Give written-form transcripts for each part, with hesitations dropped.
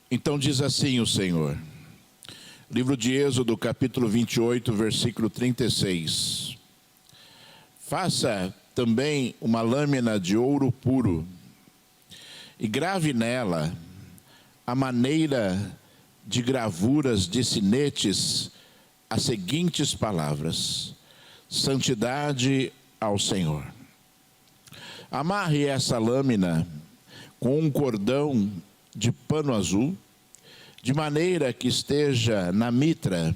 Então diz assim o Senhor, livro de Êxodo, capítulo 28, versículo 36. Faça também uma lâmina de ouro puro e grave nela a maneira de gravuras de sinetes as seguintes palavras: santidade ao Senhor. Amarre essa lâmina com um cordão de pano azul, de maneira que esteja na mitra,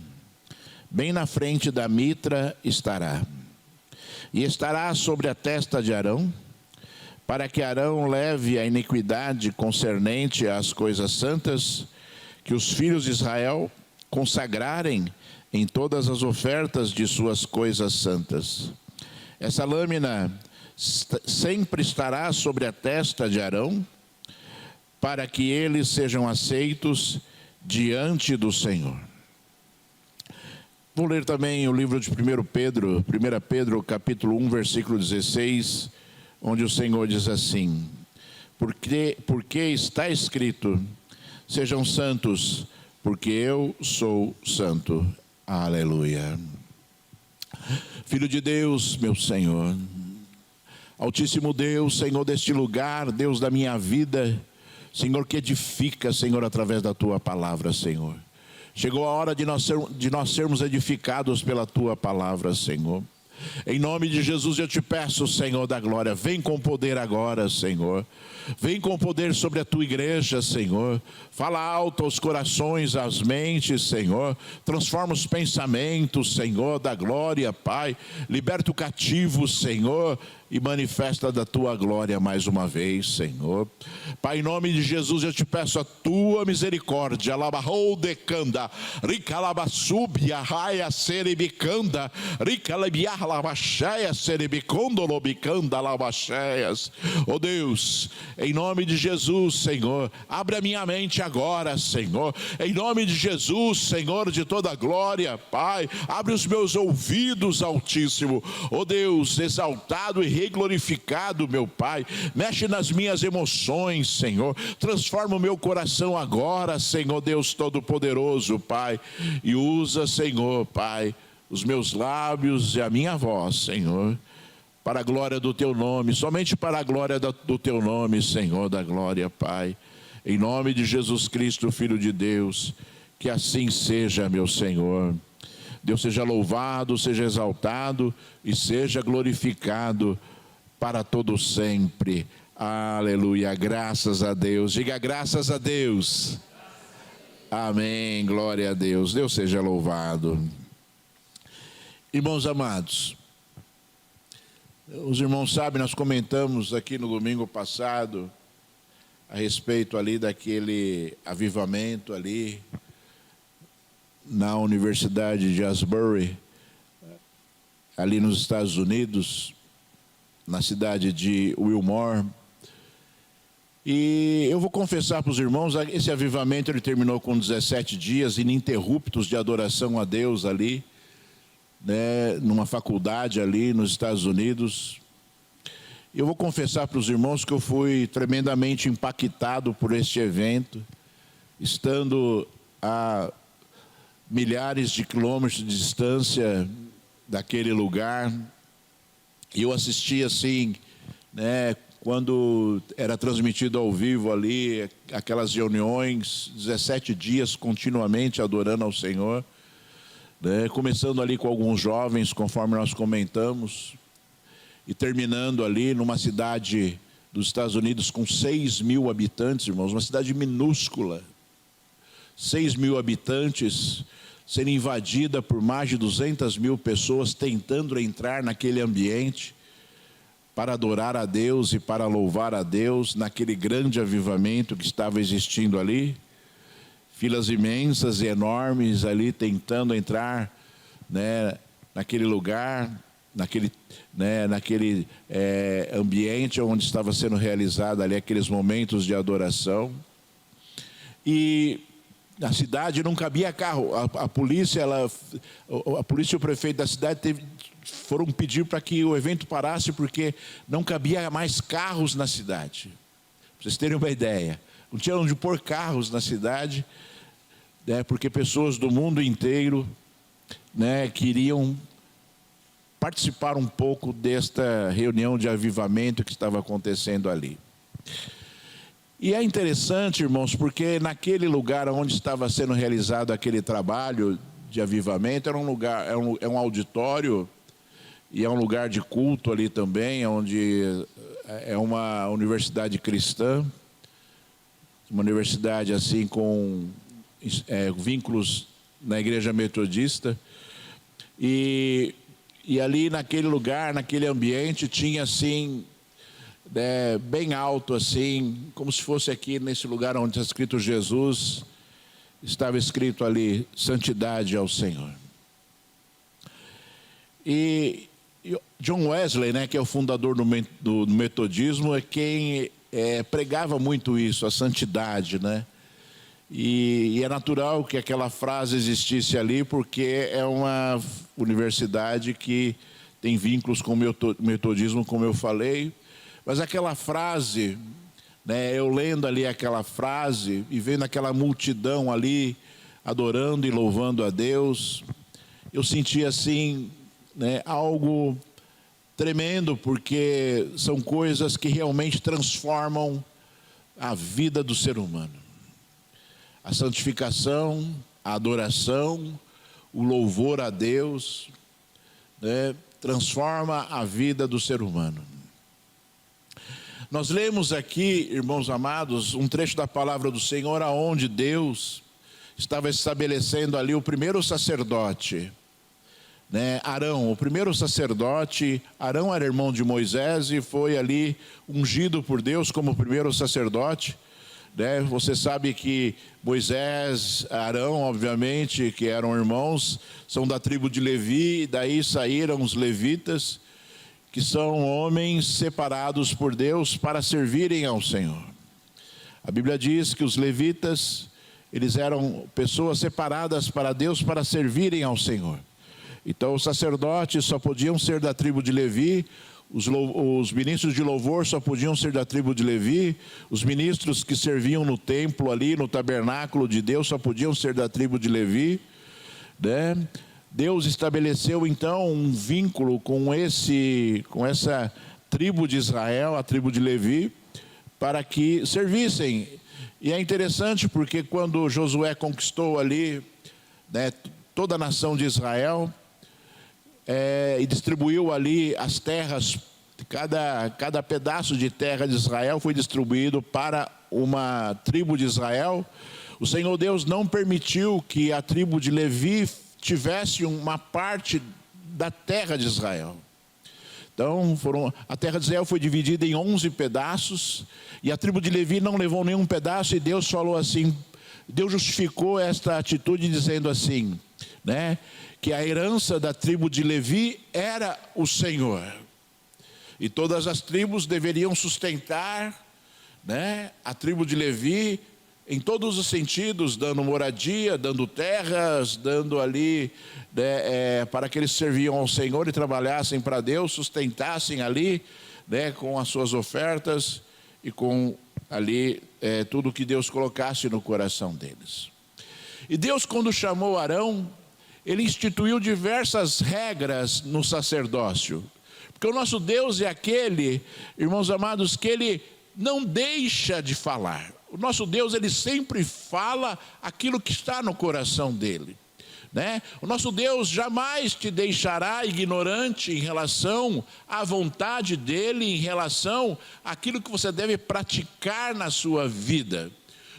bem na frente da mitra estará. E estará sobre a testa de Arão, para que Arão leve a iniquidade concernente às coisas santas, que os filhos de Israel consagrarem em todas as ofertas de suas coisas santas. Essa lâmina sempre estará sobre a testa de Arão, para que eles sejam aceitos diante do Senhor. Vou ler também o livro de 1 Pedro, capítulo 1, versículo 16, onde o Senhor diz assim: porque está escrito, sejam santos, porque eu sou santo. Aleluia. Filho de Deus, meu Senhor, Altíssimo Deus, Senhor deste lugar, Deus da minha vida, Senhor que edifica, Senhor, através da Tua palavra, Senhor. Chegou a hora de nós sermos edificados pela Tua palavra, Senhor. Em nome de Jesus eu te peço, Senhor da glória, vem com poder agora, Senhor. Vem com poder sobre a Tua igreja, Senhor. Fala alto aos corações, às mentes, Senhor. Transforma os pensamentos, Senhor da glória, Pai. Liberta o cativo, Senhor, e manifesta da Tua glória mais uma vez, Senhor. Pai, em nome de Jesus eu te peço a Tua misericórdia. Alabahoudecanda, ricalabasubia, raia serebicanda, ricalabiar labacheia serebicondolobicanda labacheias. Oh Deus, em nome de Jesus, Senhor, abre a minha mente agora, Senhor. Em nome de Jesus, Senhor de toda glória, Pai, abre os meus ouvidos, Altíssimo. Oh Deus, exaltado e glorificado, meu Pai, mexe nas minhas emoções, Senhor, transforma o meu coração agora, Senhor Deus Todo-Poderoso, Pai, e usa, Senhor, Pai, os meus lábios e a minha voz, Senhor, para a glória do Teu nome, somente para a glória do Teu nome, Senhor da glória, Pai, em nome de Jesus Cristo, Filho de Deus, que assim seja, meu Senhor. Deus seja louvado, seja exaltado e seja glorificado para todo sempre. Aleluia, graças a Deus. Diga graças a Deus. Amém, glória a Deus. Deus seja louvado. Irmãos amados, os irmãos sabem, nós comentamos aqui no domingo passado a respeito ali daquele avivamento ali na Universidade de Asbury, ali nos Estados Unidos, na cidade de Wilmore. E eu vou confessar para os irmãos, esse avivamento ele terminou com 17 dias ininterruptos de adoração a Deus ali, né, numa faculdade ali nos Estados Unidos. Eu vou confessar para os irmãos que eu fui tremendamente impactado por este evento, estando a milhares de quilômetros de distância daquele lugar. E eu assisti assim, né, quando era transmitido ao vivo ali, aquelas reuniões, 17 dias continuamente adorando ao Senhor, né, começando ali com alguns jovens, conforme nós comentamos, e terminando ali numa cidade dos Estados Unidos com 6.000 habitantes, irmãos, uma cidade minúscula, 6.000 habitantes, sendo invadida por mais de 200.000 pessoas tentando entrar naquele ambiente para adorar a Deus e para louvar a Deus naquele grande avivamento que estava existindo ali. Filas imensas e enormes ali tentando entrar, né, naquele lugar, naquele ambiente onde estava sendo realizado ali aqueles momentos de adoração. E na cidade não cabia carro. A polícia e o prefeito da cidade foram pedir para que o evento parasse porque não cabia mais carros na cidade. Para vocês terem uma ideia, não tinha onde pôr carros na cidade, né, porque pessoas do mundo inteiro, né, queriam participar um pouco desta reunião de avivamento que estava acontecendo ali. E é interessante, irmãos, porque naquele lugar onde estava sendo realizado aquele trabalho de avivamento, era um lugar, é um auditório e é um lugar de culto ali também, onde é uma universidade cristã, uma universidade assim com vínculos na igreja metodista, e ali naquele lugar, naquele ambiente, tinha assim, bem alto assim, como se fosse aqui nesse lugar onde está escrito Jesus, estava escrito ali, santidade ao Senhor. E John Wesley, né, que é o fundador do metodismo, é quem pregava muito isso, a santidade, né? E é natural que aquela frase existisse ali, porque é uma universidade que tem vínculos com o metodismo, como eu falei. Mas aquela frase, né, eu lendo ali aquela frase e vendo aquela multidão ali, adorando e louvando a Deus, eu senti assim, né, algo tremendo, porque são coisas que realmente transformam a vida do ser humano. A santificação, a adoração, o louvor a Deus, né, transforma a vida do ser humano. Nós lemos aqui, irmãos amados, um trecho da palavra do Senhor, aonde Deus estava estabelecendo ali o primeiro sacerdote, né, Arão, o primeiro sacerdote. Arão era irmão de Moisés e foi ali ungido por Deus como o primeiro sacerdote. Né? Você sabe que Moisés, Arão, obviamente, que eram irmãos, são da tribo de Levi, e daí saíram os levitas, que são homens separados por Deus para servirem ao Senhor. A Bíblia diz que os levitas, eles eram pessoas separadas para Deus para servirem ao Senhor. Então os sacerdotes só podiam ser da tribo de Levi, os ministros de louvor só podiam ser da tribo de Levi, os ministros que serviam no templo ali, no tabernáculo de Deus, só podiam ser da tribo de Levi, né? Deus estabeleceu então um vínculo com essa tribo de Israel, a tribo de Levi, para que servissem. E é interessante porque quando Josué conquistou ali, né, toda a nação de Israel, e distribuiu ali as terras, cada pedaço de terra de Israel foi distribuído para uma tribo de Israel. O Senhor Deus não permitiu que a tribo de Levi tivesse uma parte da terra de Israel. Então, a terra de Israel foi dividida em 11 pedaços, e a tribo de Levi não levou nenhum pedaço, e Deus falou assim, Deus justificou esta atitude dizendo assim, né, que a herança da tribo de Levi era o Senhor. E todas as tribos deveriam sustentar, né, a tribo de Levi em todos os sentidos, dando moradia, dando terras, dando ali, né, para que eles serviam ao Senhor e trabalhassem para Deus, sustentassem ali, né, com as suas ofertas e com ali tudo que Deus colocasse no coração deles. E Deus, quando chamou Arão, ele instituiu diversas regras no sacerdócio. Porque o nosso Deus é aquele, irmãos amados, que ele não deixa de falar. O nosso Deus, ele sempre fala aquilo que está no coração dele, né? O nosso Deus jamais te deixará ignorante em relação à vontade dele, em relação àquilo que você deve praticar na sua vida.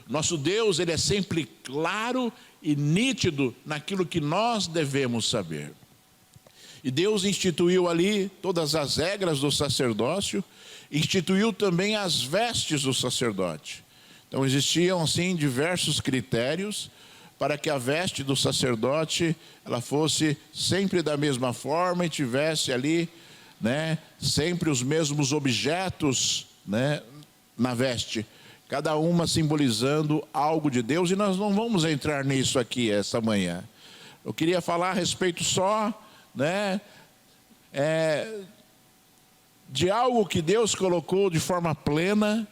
Nosso Deus, ele é sempre claro e nítido naquilo que nós devemos saber. E Deus instituiu ali todas as regras do sacerdócio, instituiu também as vestes do sacerdote. Então existiam assim diversos critérios para que a veste do sacerdote ela fosse sempre da mesma forma e tivesse ali, né, sempre os mesmos objetos, né, na veste. Cada uma simbolizando algo de Deus, e nós não vamos entrar nisso aqui essa manhã. Eu queria falar a respeito só, né, de algo que Deus colocou de forma plena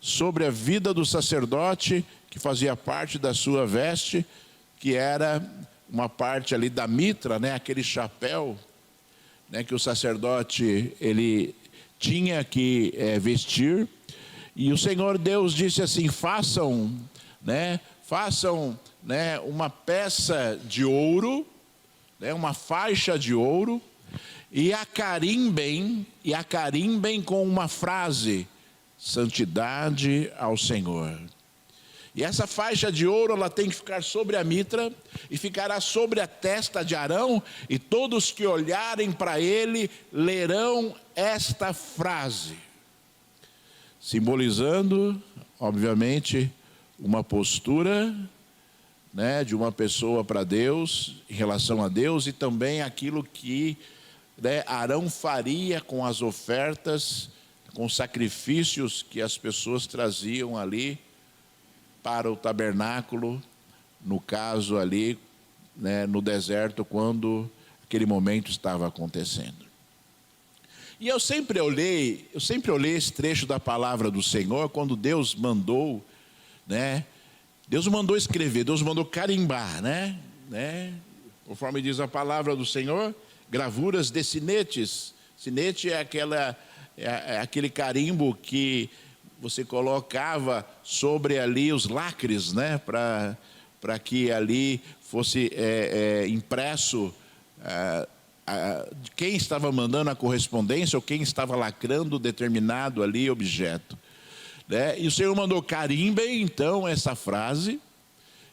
sobre a vida do sacerdote, que fazia parte da sua veste, que era uma parte ali da mitra, né, aquele chapéu, né, que o sacerdote ele tinha que vestir. E o Senhor Deus disse assim: façam uma peça de ouro, né, uma faixa de ouro, e a carimbem com uma frase: santidade ao Senhor. E essa faixa de ouro, ela tem que ficar sobre a mitra, e ficará sobre a testa de Arão, e todos que olharem para ele lerão esta frase, simbolizando, obviamente, uma postura, né, de uma pessoa para Deus, em relação a Deus, e também aquilo que, né, Arão faria com as ofertas, com os sacrifícios que as pessoas traziam ali para o tabernáculo, no caso ali, né, no deserto, quando aquele momento estava acontecendo. E eu sempre olhei esse trecho da palavra do Senhor, quando Deus mandou, né, Deus mandou escrever, Deus mandou carimbar, né, conforme diz a palavra do Senhor, gravuras de sinetes. Sinete é aquele carimbo que você colocava sobre ali os lacres, né, para que ali fosse impresso quem estava mandando a correspondência ou quem estava lacrando determinado ali objeto, né? E o Senhor mandou: carimbem então essa frase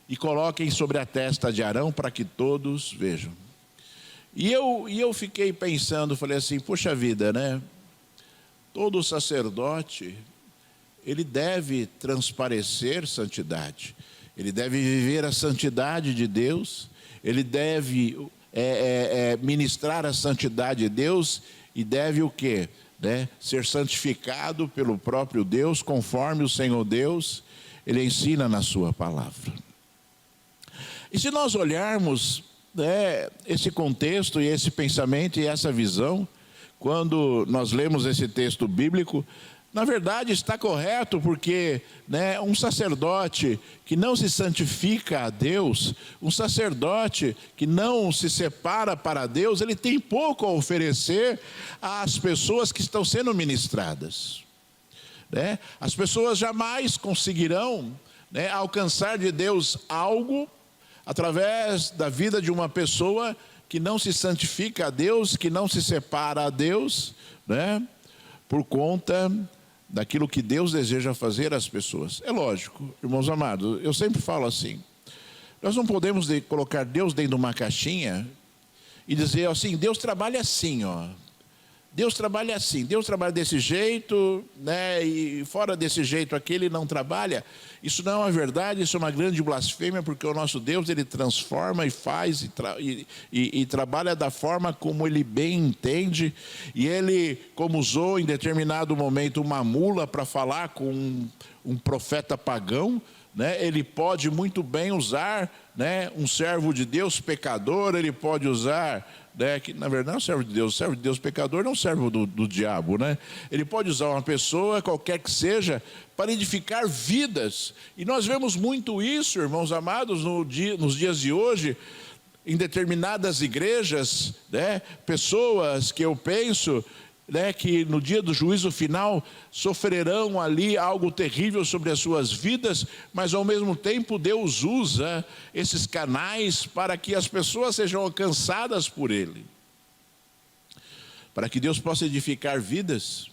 e coloquem sobre a testa de Arão para que todos vejam. E eu fiquei pensando, falei assim: poxa vida, né? Todo sacerdote, ele deve transparecer santidade, ele deve viver a santidade de Deus, ele deve ministrar a santidade de Deus, e deve o quê? Né? Ser santificado pelo próprio Deus, conforme o Senhor Deus, ele ensina na sua palavra. E se nós olharmos, né, esse contexto e esse pensamento e essa visão, quando nós lemos esse texto bíblico, na verdade está correto, porque, né, um sacerdote que não se santifica a Deus, um sacerdote que não se separa para Deus, ele tem pouco a oferecer às pessoas que estão sendo ministradas, né? As pessoas jamais conseguirão, né, alcançar de Deus algo através da vida de uma pessoa que não se santifica a Deus, que não se separa a Deus, né, por conta daquilo que Deus deseja fazer às pessoas. É lógico, irmãos amados, eu sempre falo assim: nós não podemos colocar Deus dentro de uma caixinha e dizer assim: Deus trabalha assim, ó. Deus trabalha assim, Deus trabalha desse jeito, né, e fora desse jeito aqui ele não trabalha. Isso não é uma verdade, isso é uma grande blasfêmia, porque o nosso Deus, ele transforma e faz e trabalha da forma como ele bem entende. E ele, como usou em determinado momento uma mula para falar com um profeta pagão, né, ele pode muito bem usar, né, um servo de Deus pecador, ele pode usar, né, que na verdade não é um servo de Deus pecador, não é um servo do diabo, né? Ele pode usar uma pessoa, qualquer que seja, para edificar vidas. E nós vemos muito isso, irmãos amados, nos dias de hoje, em determinadas igrejas, né, pessoas que eu penso, né, que no dia do juízo final sofrerão ali algo terrível sobre as suas vidas, mas ao mesmo tempo Deus usa esses canais para que as pessoas sejam alcançadas por Ele, para que Deus possa edificar vidas.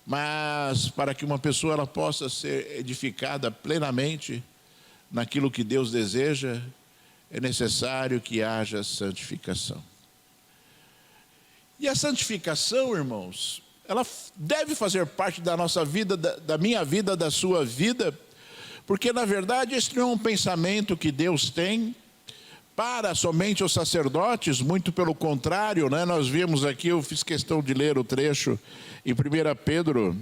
Mas para que uma pessoa ela possa ser edificada plenamente naquilo que Deus deseja, é necessário que haja santificação. E a santificação, irmãos, ela deve fazer parte da nossa vida, da minha vida, da sua vida, porque na verdade esse não é um pensamento que Deus tem para somente os sacerdotes, muito pelo contrário, né? Nós vimos aqui, eu fiz questão de ler o trecho em 1 Pedro,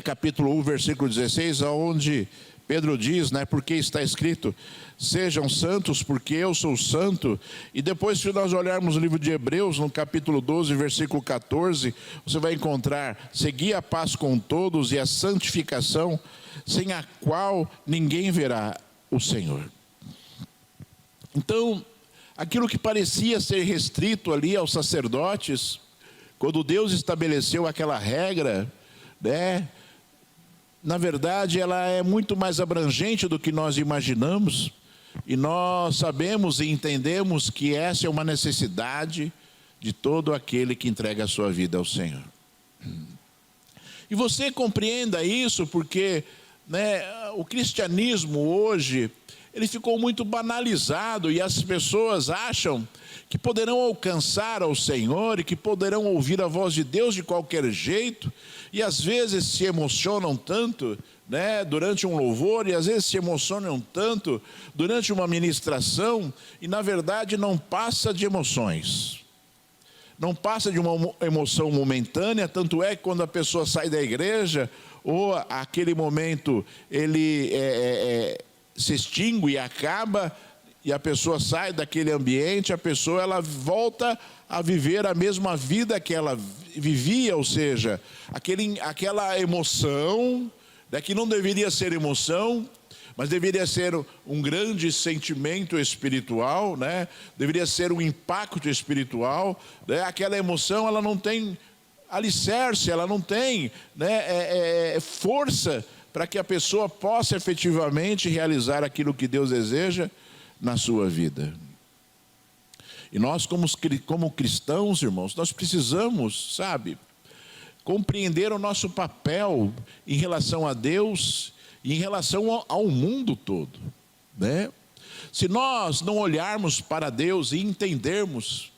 capítulo 1, versículo 16, onde Pedro diz, né, porque está escrito, sejam santos porque eu sou santo. E depois, se nós olharmos o livro de Hebreus, no capítulo 12, versículo 14, você vai encontrar, segui a paz com todos e a santificação, sem a qual ninguém verá o Senhor. Então, aquilo que parecia ser restrito ali aos sacerdotes, quando Deus estabeleceu aquela regra, né, na verdade, ela é muito mais abrangente do que nós imaginamos, e nós sabemos e entendemos que essa é uma necessidade de todo aquele que entrega a sua vida ao Senhor. E você compreenda isso porque, né, o cristianismo hoje, ele ficou muito banalizado e as pessoas acham que poderão alcançar ao Senhor e que poderão ouvir a voz de Deus de qualquer jeito, e às vezes se emocionam tanto, né, durante um louvor, e às vezes se emocionam tanto durante uma ministração, e na verdade não passa de emoções. Não passa de uma emoção momentânea, tanto é que quando a pessoa sai da igreja, ou aquele momento ele se extingue e acaba, e a pessoa sai daquele ambiente, a pessoa ela volta a viver a mesma vida que ela vivia, ou seja, aquela emoção, né, que não deveria ser emoção, mas deveria ser um grande sentimento espiritual, né? Deveria ser um impacto espiritual, né? Aquela emoção ela não tem alicerce, ela não tem, né, força para que a pessoa possa efetivamente realizar aquilo que Deus deseja na sua vida. E nós como cristãos, irmãos, nós precisamos, sabe, compreender o nosso papel em relação a Deus e em relação ao mundo todo, né? Se nós não olharmos para Deus e entendermos,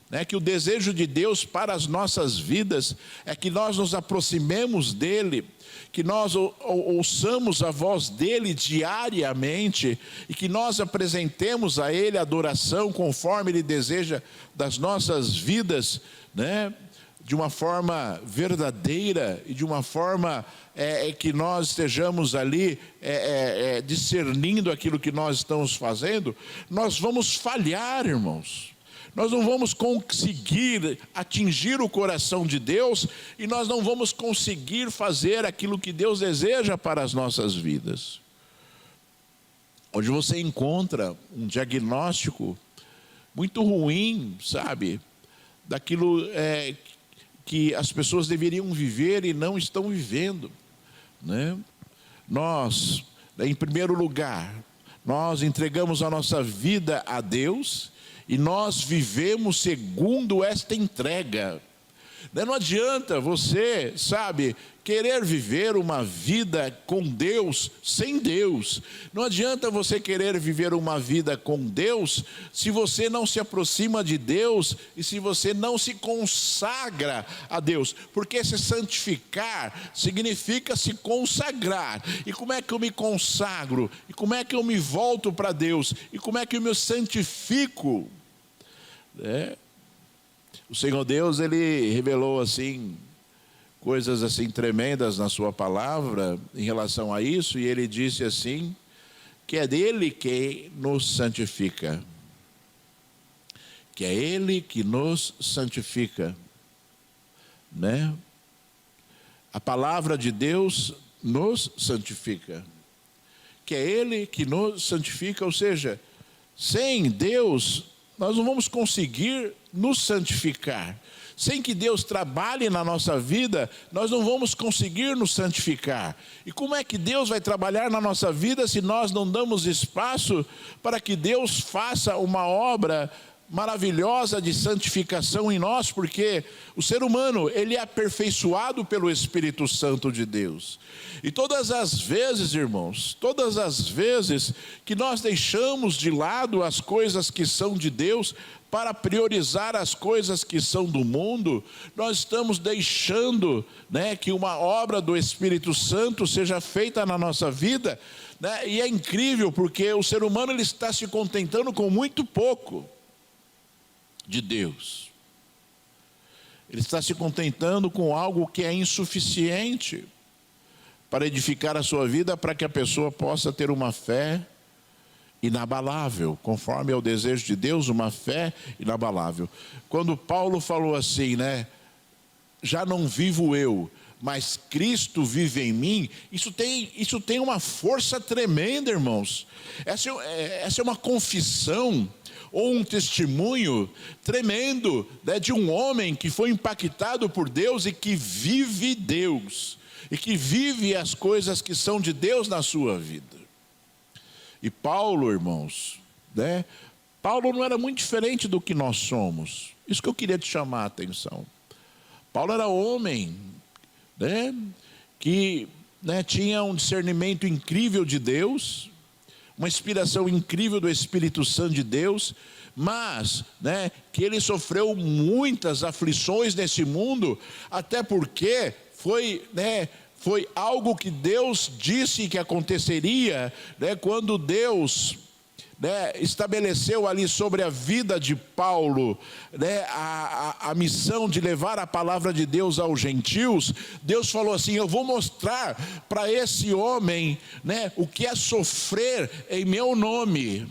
né, que o desejo de Deus para as nossas vidas é que nós nos aproximemos dEle, que nós ouçamos a voz dEle diariamente e que nós apresentemos a Ele adoração conforme Ele deseja das nossas vidas, né, de uma forma verdadeira e de uma forma que nós estejamos ali discernindo aquilo que nós estamos fazendo, nós vamos falhar, irmãos. Nós não vamos conseguir atingir o coração de Deus e nós não vamos conseguir fazer aquilo que Deus deseja para as nossas vidas. Onde você encontra um diagnóstico muito ruim, sabe, daquilo que as pessoas deveriam viver e não estão vivendo, né? Nós, em primeiro lugar, nós entregamos a nossa vida a Deus e nós vivemos segundo esta entrega. Não adianta você, sabe, querer viver uma vida com Deus sem Deus. Não adianta você querer viver uma vida com Deus se você não se aproxima de Deus e se você não se consagra a Deus. Porque se santificar significa se consagrar. E como é que eu me consagro? E como é que eu me volto para Deus? E como é que eu me santifico? O Senhor Deus, Ele revelou assim coisas assim tremendas na sua palavra em relação a isso, e Ele disse assim, que é dele que nos santifica, que é Ele que nos santifica, né? A palavra de Deus nos santifica, que é Ele que nos santifica, ou seja, sem Deus nós não vamos conseguir nos santificar. Sem que Deus trabalhe na nossa vida, nós não vamos conseguir nos santificar. E como é que Deus vai trabalhar na nossa vida se nós não damos espaço para que Deus faça uma obra maravilhosa de santificação em nós? Porque o ser humano, ele é aperfeiçoado pelo Espírito Santo de Deus. E todas as vezes, irmãos, todas as vezes que nós deixamos de lado as coisas que são de Deus para priorizar as coisas que são do mundo, nós estamos deixando, né, que uma obra do Espírito Santo seja feita na nossa vida, né? E é incrível porque o ser humano ele está se contentando com muito pouco de Deus. Ele está se contentando com algo que é insuficiente para edificar a sua vida, para que a pessoa possa ter uma fé inabalável, conforme é o desejo de Deus, uma fé inabalável. Quando Paulo falou assim, né? Já não vivo eu, mas Cristo vive em mim. Isso tem uma força tremenda, irmãos. Essa é uma confissão ou um testemunho tremendo, né, de um homem que foi impactado por Deus e que vive Deus, e que vive as coisas que são de Deus na sua vida. E Paulo, irmãos, né? Paulo não era muito diferente do que nós somos. Isso que eu queria te chamar a atenção. Paulo era homem, né? Que, né, tinha um discernimento incrível de Deus, uma inspiração incrível do Espírito Santo de Deus, mas, né, que ele sofreu muitas aflições nesse mundo, até porque foi algo que Deus disse que aconteceria, né, quando Deus, né, estabeleceu ali sobre a vida de Paulo, né, a missão de levar a palavra de Deus aos gentios. Deus falou assim: eu vou mostrar para esse homem, né, o que é sofrer em meu nome,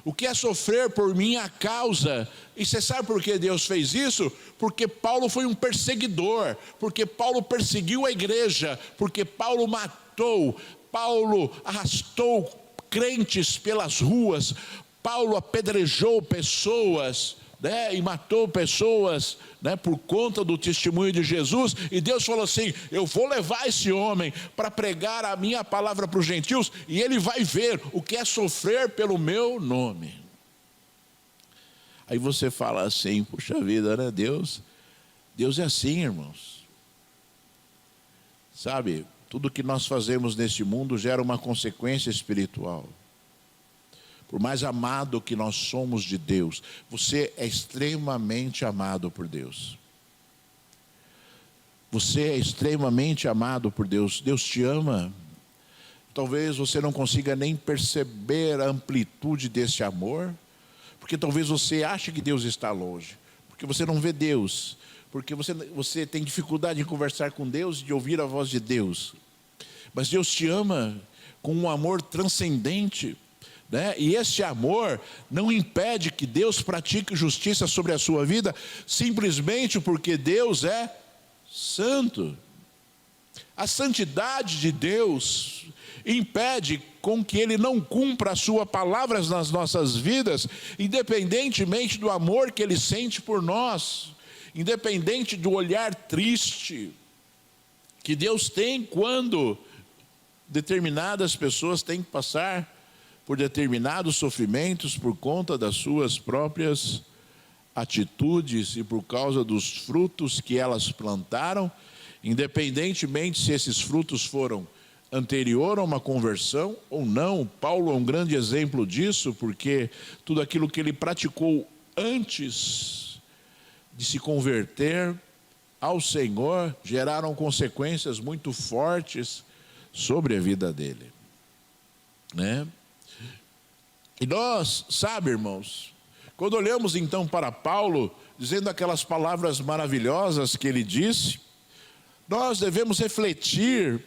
o que é sofrer por minha causa. E você sabe por que Deus fez isso? Porque Paulo foi um perseguidor, porque Paulo perseguiu a igreja, porque Paulo matou, Paulo arrastou crentes pelas ruas, Paulo apedrejou pessoas, né, e matou pessoas, né, por conta do testemunho de Jesus. E Deus falou assim: eu vou levar esse homem para pregar a minha palavra para os gentios, e ele vai ver o que é sofrer pelo meu nome. Aí você fala assim: puxa vida, né? Deus é assim, irmãos. Sabe, tudo que nós fazemos neste mundo gera uma consequência espiritual. Por mais amado que nós somos de Deus, você é extremamente amado por Deus. Você é extremamente amado por Deus. Deus te ama. Talvez você não consiga nem perceber a amplitude desse amor, porque talvez você ache que Deus está longe, porque você não vê Deus, porque você tem dificuldade em conversar com Deus e de ouvir a voz de Deus. Mas Deus te ama com um amor transcendente, né? E esse amor não impede que Deus pratique justiça sobre a sua vida, simplesmente porque Deus é santo. A santidade de Deus impede com que Ele não cumpra as suas palavras nas nossas vidas, independentemente do amor que Ele sente por nós, independente do olhar triste que Deus tem quando determinadas pessoas têm que passar por determinados sofrimentos por conta das suas próprias atitudes e por causa dos frutos que elas plantaram, independentemente se esses frutos foram anterior a uma conversão ou não. Paulo é um grande exemplo disso, porque tudo aquilo que ele praticou antes de se converter ao Senhor geraram consequências muito fortes sobre a vida dele, né? E nós, sabe, irmãos, quando olhamos então para Paulo, dizendo aquelas palavras maravilhosas que ele disse, nós devemos refletir,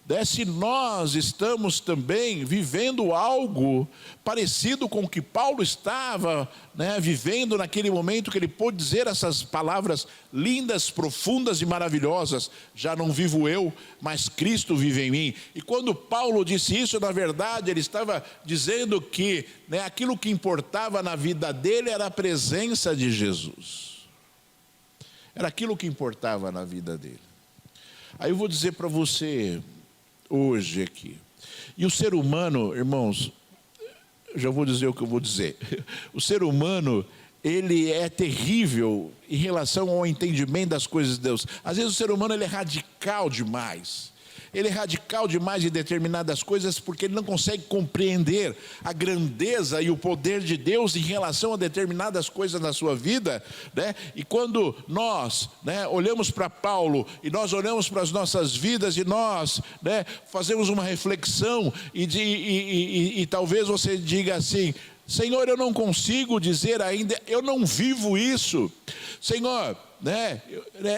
né, se nós estamos também vivendo algo parecido com o que Paulo estava, né, vivendo naquele momento que ele pôde dizer essas palavras lindas, profundas e maravilhosas: já não vivo eu, mas Cristo vive em mim. E quando Paulo disse isso, na verdade ele estava dizendo que, né, aquilo que importava na vida dele era a presença de Jesus, era aquilo que importava na vida dele. Aí eu vou dizer para você hoje aqui, e o ser humano, irmãos, já vou dizer o que eu vou dizer. O ser humano, ele é terrível em relação ao entendimento das coisas de Deus. Às vezes o ser humano, ele é radical demais. Ele é radical demais em determinadas coisas, porque ele não consegue compreender a grandeza e o poder de Deus em relação a determinadas coisas na sua vida, né? E quando nós, né, olhamos para Paulo, e nós olhamos para as nossas vidas, e nós, né, fazemos uma reflexão, e talvez você diga assim: Senhor, eu não consigo dizer ainda, eu não vivo isso. Senhor, né?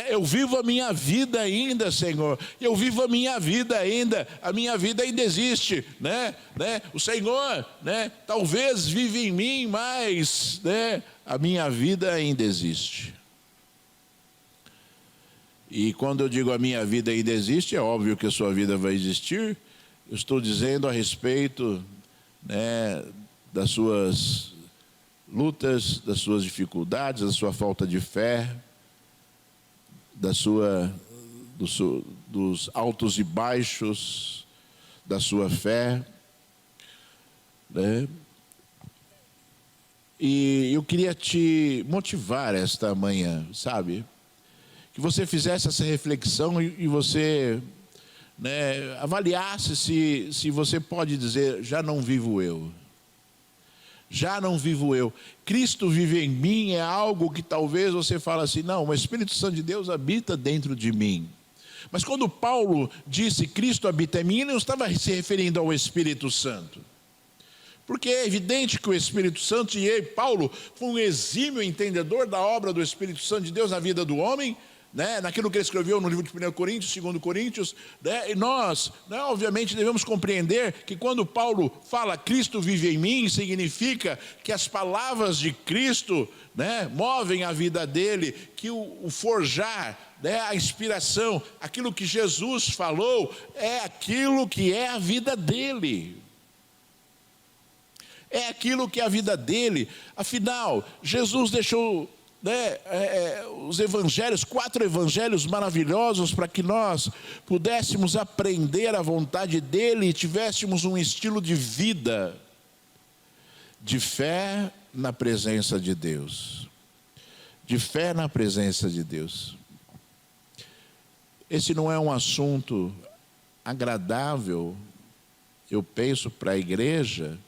Eu vivo a minha vida ainda, Senhor. Eu vivo a minha vida ainda. A minha vida ainda existe, né? O Senhor, né? Talvez vive em mim, mas, né? A minha vida ainda existe. E quando eu digo a minha vida ainda existe, é óbvio que a sua vida vai existir. Eu estou dizendo a respeito, né, das suas lutas, das suas dificuldades, da sua falta de fé, dos altos e baixos da sua fé, né? E eu queria te motivar esta manhã, sabe? Que você fizesse essa reflexão e você, né, avaliasse se você pode dizer: já não vivo eu. Já não vivo eu. Cristo vive em mim é algo que talvez você fale assim: não, o Espírito Santo de Deus habita dentro de mim. Mas quando Paulo disse Cristo habita em mim, ele não estava se referindo ao Espírito Santo. Porque é evidente que o Espírito Santo, e Paulo foi um exímio entendedor da obra do Espírito Santo de Deus na vida do homem, né, naquilo que ele escreveu no livro de 1 Coríntios, 2 Coríntios, né, e nós, né, obviamente devemos compreender que quando Paulo fala Cristo vive em mim, significa que as palavras de Cristo, né, movem a vida dele, que o forjar, né, a inspiração, aquilo que Jesus falou, é aquilo que é a vida dele. É aquilo que é a vida dele. Afinal, Jesus deixou, né, os evangelhos, 4 evangelhos maravilhosos para que nós pudéssemos aprender a vontade dele e tivéssemos um estilo de vida, de fé na presença de Deus. De fé na presença de Deus. Esse não é um assunto agradável, eu penso, para a igreja.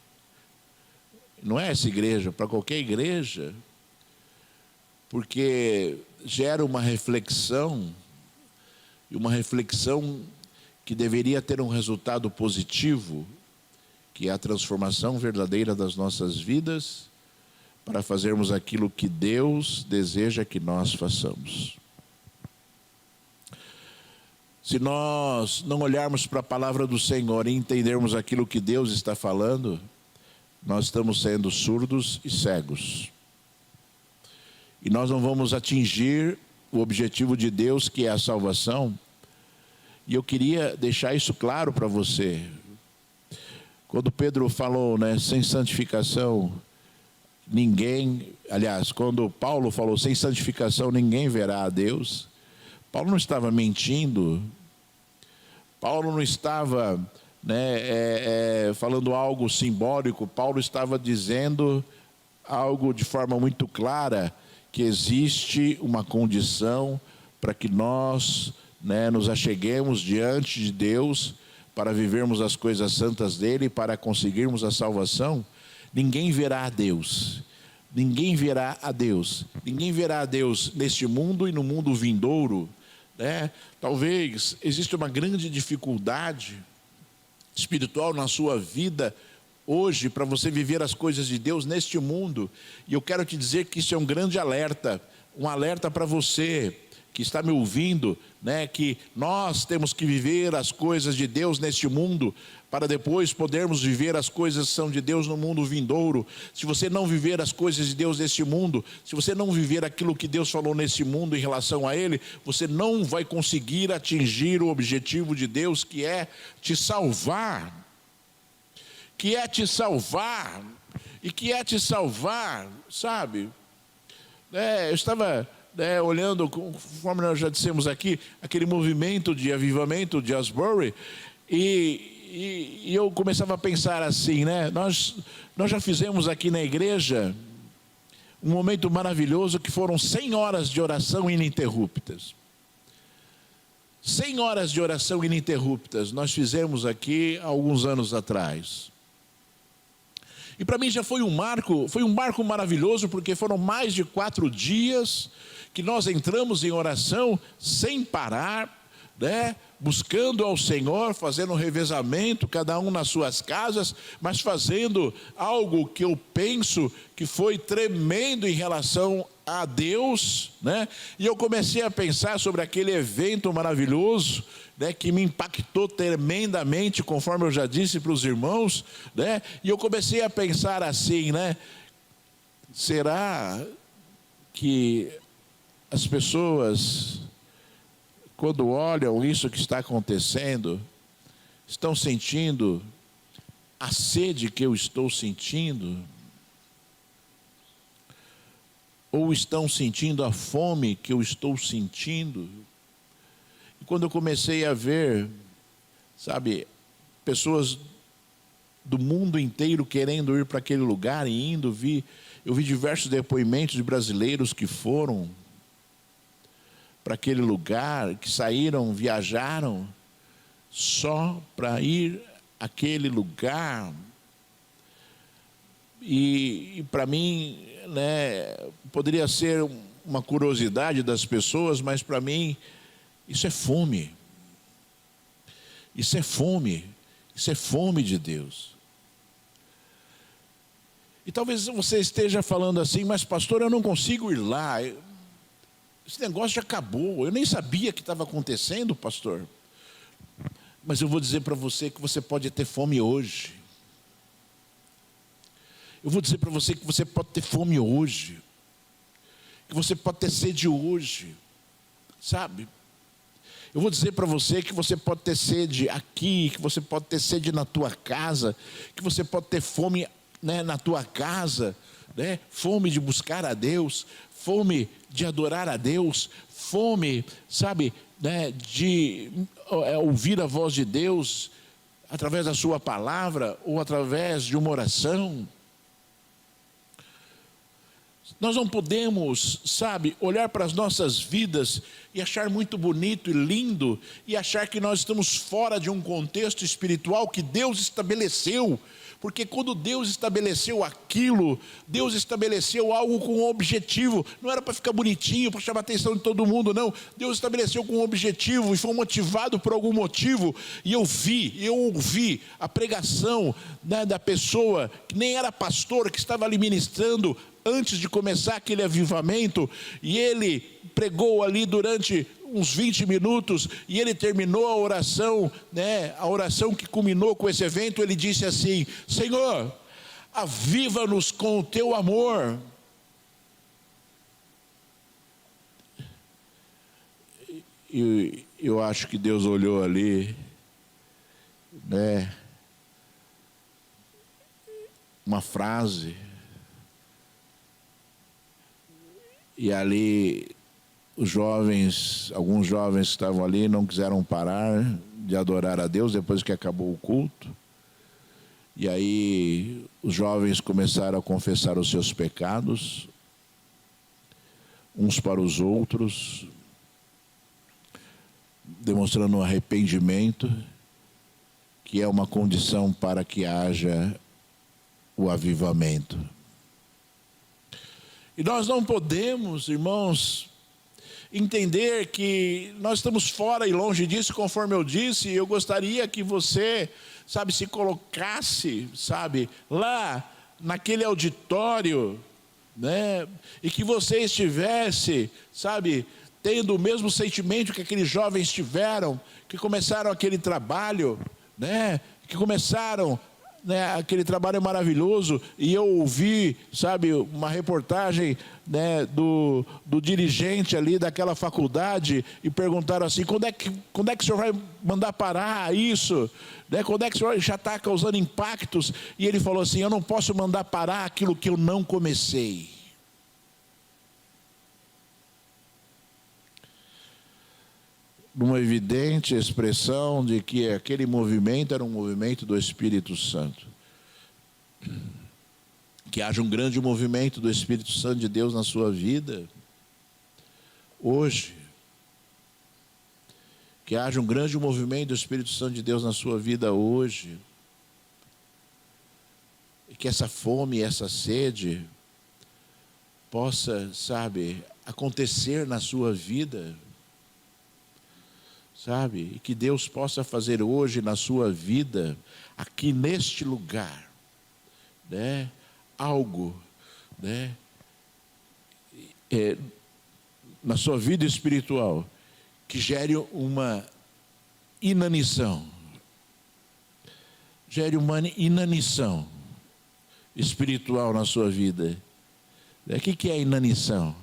Não é essa igreja, para qualquer igreja, porque gera uma reflexão, e uma reflexão que deveria ter um resultado positivo, que é a transformação verdadeira das nossas vidas, para fazermos aquilo que Deus deseja que nós façamos. Se nós não olharmos para a palavra do Senhor e entendermos aquilo que Deus está falando, nós estamos sendo surdos e cegos. E nós não vamos atingir o objetivo de Deus, que é a salvação. E eu queria deixar isso claro para você. Quando Pedro falou, né, sem santificação, quando Paulo falou, sem santificação ninguém verá a Deus, Paulo não estava mentindo. Paulo não estava, né, falando algo simbólico. Paulo estava dizendo algo de forma muito clara, que existe uma condição para que nós, né, nos acheguemos diante de Deus, para vivermos as coisas santas dele, para conseguirmos a salvação. Ninguém verá a Deus. Ninguém verá a Deus. Ninguém verá a Deus neste mundo e no mundo vindouro, né? Talvez exista uma grande dificuldade espiritual na sua vida hoje, para você viver as coisas de Deus neste mundo. E eu quero te dizer que isso é um grande alerta, um alerta para você que está me ouvindo, né, que nós temos que viver as coisas de Deus neste mundo, para depois podermos viver as coisas que são de Deus no mundo vindouro. Se você não viver as coisas de Deus neste mundo, se você não viver aquilo que Deus falou nesse mundo em relação a Ele, você não vai conseguir atingir o objetivo de Deus, que é te salvar. Que é te salvar, e que é te salvar, sabe? Eu estava olhando, conforme nós já dissemos aqui, aquele movimento de avivamento de Asbury, e eu começava a pensar assim, né? Nós já fizemos aqui na igreja um momento maravilhoso, que foram 100 horas de oração ininterruptas. 100 horas de oração ininterruptas nós fizemos aqui há alguns anos atrás. E para mim já foi um marco maravilhoso, porque foram mais de 4 dias que nós entramos em oração sem parar, né? Buscando ao Senhor, fazendo um revezamento, cada um nas suas casas, mas fazendo algo que eu penso que foi tremendo em relação a Deus, né? E eu comecei a pensar sobre aquele evento maravilhoso, né, que me impactou tremendamente, conforme eu já disse para os irmãos, né? E eu comecei a pensar assim, né? Será que as pessoas, quando olham isso que está acontecendo, estão sentindo a sede que eu estou sentindo? Ou estão sentindo a fome que eu estou sentindo? E quando eu comecei a ver, sabe, pessoas do mundo inteiro querendo ir para aquele lugar e indo, eu vi diversos depoimentos de brasileiros que foram para aquele lugar, que saíram, viajaram só para ir àquele lugar. E para mim, né, poderia ser uma curiosidade das pessoas, mas para mim isso é fome. Isso é fome. Isso é fome de Deus. E talvez você esteja falando assim, mas pastor, eu não consigo ir lá. Esse negócio já acabou. Eu nem sabia que estava acontecendo, pastor. Mas eu vou dizer para você que você pode ter fome hoje. Eu vou dizer para você que você pode ter fome hoje. Que você pode ter sede hoje. Sabe? Eu vou dizer para você que você pode ter sede aqui, que você pode ter sede na tua casa, que você pode ter fome, né, na tua casa, né? Fome de buscar a Deus, fome de adorar a Deus, fome, sabe, né, de ouvir a voz de Deus através da sua palavra ou através de uma oração. Nós não podemos, sabe, olhar para as nossas vidas e achar muito bonito e lindo e achar que nós estamos fora de um contexto espiritual que Deus estabeleceu. Porque quando Deus estabeleceu aquilo, Deus estabeleceu algo com um objetivo. Não era para ficar bonitinho, para chamar a atenção de todo mundo, não. Deus estabeleceu com um objetivo e foi motivado por algum motivo. E eu ouvi a pregação, né, da pessoa que nem era pastor, que estava ali ministrando antes de começar aquele avivamento, e ele pregou ali durante uns 20 minutos, e ele terminou a oração, né, a oração que culminou com esse evento. Ele disse assim: Senhor, aviva-nos com o teu amor. E eu acho que Deus olhou ali, né, uma frase, e ali os jovens, alguns jovens que estavam ali não quiseram parar de adorar a Deus depois que acabou o culto. E aí os jovens começaram a confessar os seus pecados, uns para os outros, demonstrando um arrependimento, que é uma condição para que haja o avivamento. E nós não podemos, irmãos, entender que nós estamos fora e longe disso. Conforme eu disse, eu gostaria que você, sabe, se colocasse, sabe, lá naquele auditório, né, e que você estivesse, sabe, tendo o mesmo sentimento que aqueles jovens tiveram, que começaram aquele trabalho, né, que começaram, né, aquele trabalho maravilhoso. E eu ouvi, sabe, uma reportagem, né, do dirigente ali daquela faculdade, e perguntaram assim: quando é que o senhor vai mandar parar isso, né? Quando é que o senhor já está causando impactos? E ele falou assim: eu não posso mandar parar aquilo que eu não comecei. Uma evidente expressão de que aquele movimento era um movimento do Espírito Santo. Que haja um grande movimento do Espírito Santo de Deus na sua vida hoje. Que haja um grande movimento do Espírito Santo de Deus na sua vida hoje. E que essa fome, essa sede possa, sabe, acontecer na sua vida. Sabe, e que Deus possa fazer hoje na sua vida, aqui neste lugar, né, algo, né, na sua vida espiritual, que gere uma inanição. Gere uma inanição espiritual na sua vida. O que é inanição?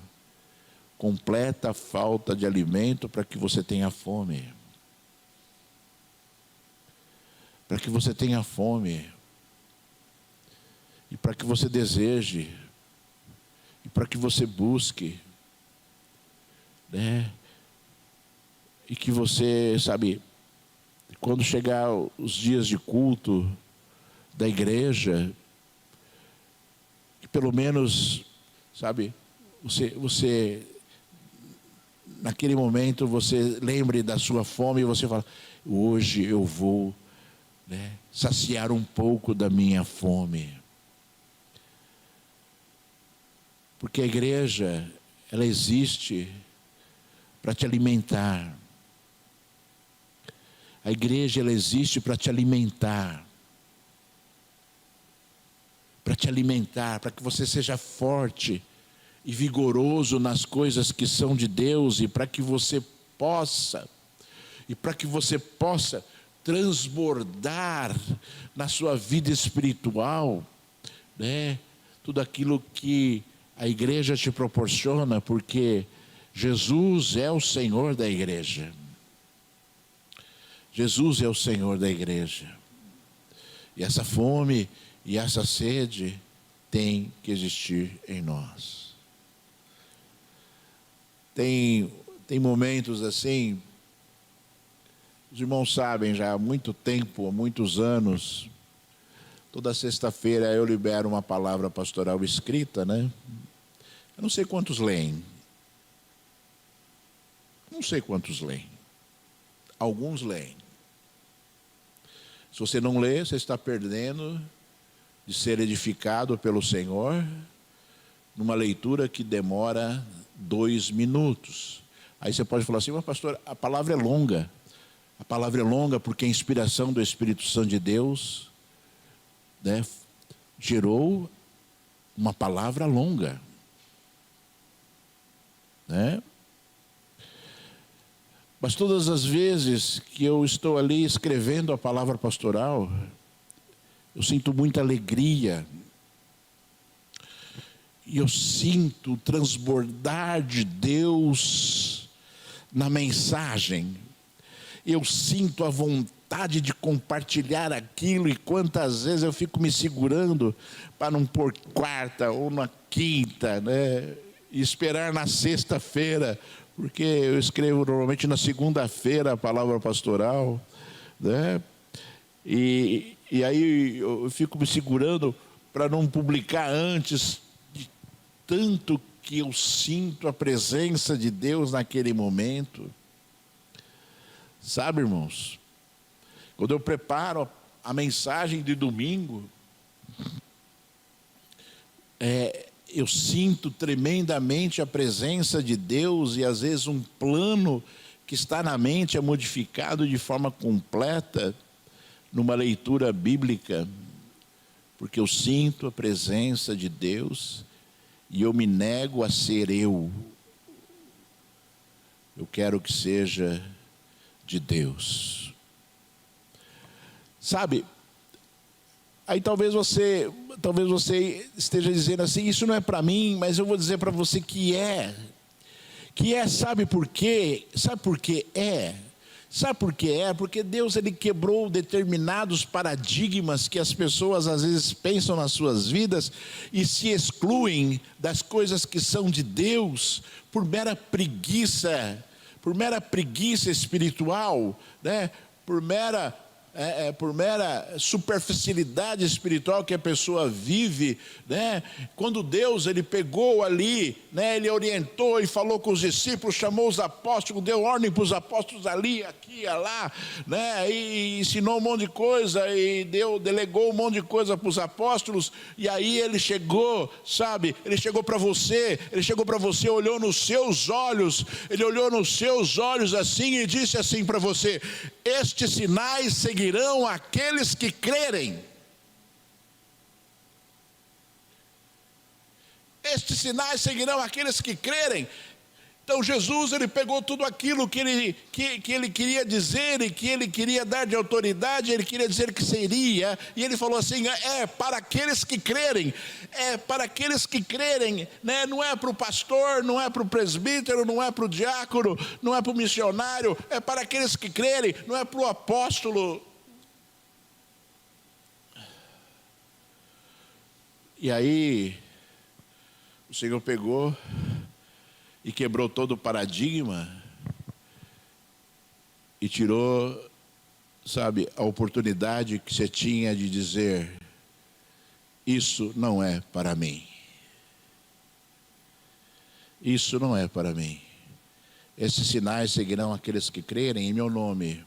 Completa falta de alimento para que você tenha fome. Para que você tenha fome. E para que você deseje. E para que você busque. Né? E que você, sabe, quando chegar os dias de culto da igreja, que pelo menos, sabe, você naquele momento você lembre da sua fome e você fala: hoje eu vou, né, saciar um pouco da minha fome. Porque a igreja, ela existe para te alimentar. A igreja, ela existe para te alimentar. Para te alimentar, para que você seja forte e vigoroso nas coisas que são de Deus, e para que você possa transbordar na sua vida espiritual, né, tudo aquilo que a igreja te proporciona, porque Jesus é o Senhor da igreja. Jesus é o Senhor da igreja. E essa fome e essa sede tem que existir em nós. Tem momentos assim, os irmãos sabem já há muito tempo, há muitos anos, toda sexta-feira eu libero uma palavra pastoral escrita, né? Eu não sei quantos leem. Não sei quantos leem. Alguns leem. Se você não lê, você está perdendo de ser edificado pelo Senhor numa leitura que demora 2 minutos. Aí você pode falar assim: mas pastor, a palavra é longa. A palavra é longa porque a inspiração do Espírito Santo de Deus, né, gerou uma palavra longa, né? Mas todas as vezes que eu estou ali escrevendo a palavra pastoral, eu sinto muita alegria. E eu sinto o transbordar de Deus na mensagem. Eu sinto a vontade de compartilhar aquilo, e quantas vezes eu fico me segurando para não pôr quarta ou na quinta, né? E esperar na sexta-feira, porque eu escrevo normalmente na segunda-feira a palavra pastoral, né? E aí eu fico me segurando para não publicar antes, de tanto que eu sinto a presença de Deus naquele momento. Sabe, irmãos, quando eu preparo a mensagem de domingo, eu sinto tremendamente a presença de Deus, e às vezes um plano que está na mente é modificado de forma completa numa leitura bíblica, porque eu sinto a presença de Deus e eu me nego a ser eu. Eu quero que seja de Deus. Sabe? Aí talvez você esteja dizendo assim: isso não é para mim, mas eu vou dizer para você que é. Que é, sabe por quê? Sabe por que é? Sabe por que é? Porque Deus, ele quebrou determinados paradigmas que as pessoas às vezes pensam nas suas vidas e se excluem das coisas que são de Deus por mera preguiça espiritual, né? Por mera superficialidade espiritual que a pessoa vive, né? Quando Deus, ele pegou ali, né, ele orientou e falou com os discípulos, chamou os apóstolos, deu ordem para os apóstolos ali, aqui, lá, né, e ensinou um monte de coisa, e delegou um monte de coisa para os apóstolos. E aí ele chegou, sabe, ele chegou para você, olhou nos seus olhos, ele olhou nos seus olhos assim e disse assim para você: estes sinais seguirão aqueles que crerem. estes sinais seguirão aqueles que crerem. Então Jesus, ele pegou tudo aquilo que ele queria dizer e que ele queria dar de autoridade, ele queria dizer que seria, e ele falou assim, para aqueles que crerem, para aqueles que crerem, né? Não é para o pastor, não é para o presbítero, não é para o diácono, não é para o missionário, é para aqueles que crerem, não é para o apóstolo. E aí, o Senhor pegou e quebrou todo o paradigma e tirou, sabe, a oportunidade que você tinha de dizer, isso não é para mim. Isso não é para mim. Esses sinais seguirão aqueles que crerem em meu nome.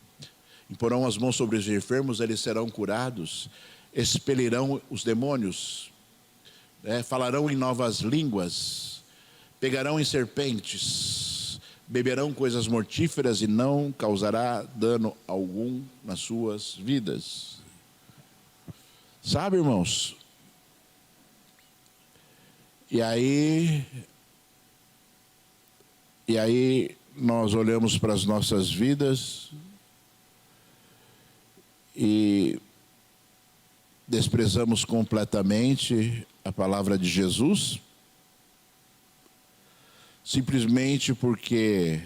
Imporão as mãos sobre os enfermos, eles serão curados. Expelirão os demônios, falarão em novas línguas, pegarão em serpentes, beberão coisas mortíferas e não causará dano algum nas suas vidas. Sabe, irmãos? E aí nós olhamos para as nossas vidas e desprezamos completamente a palavra de Jesus, simplesmente porque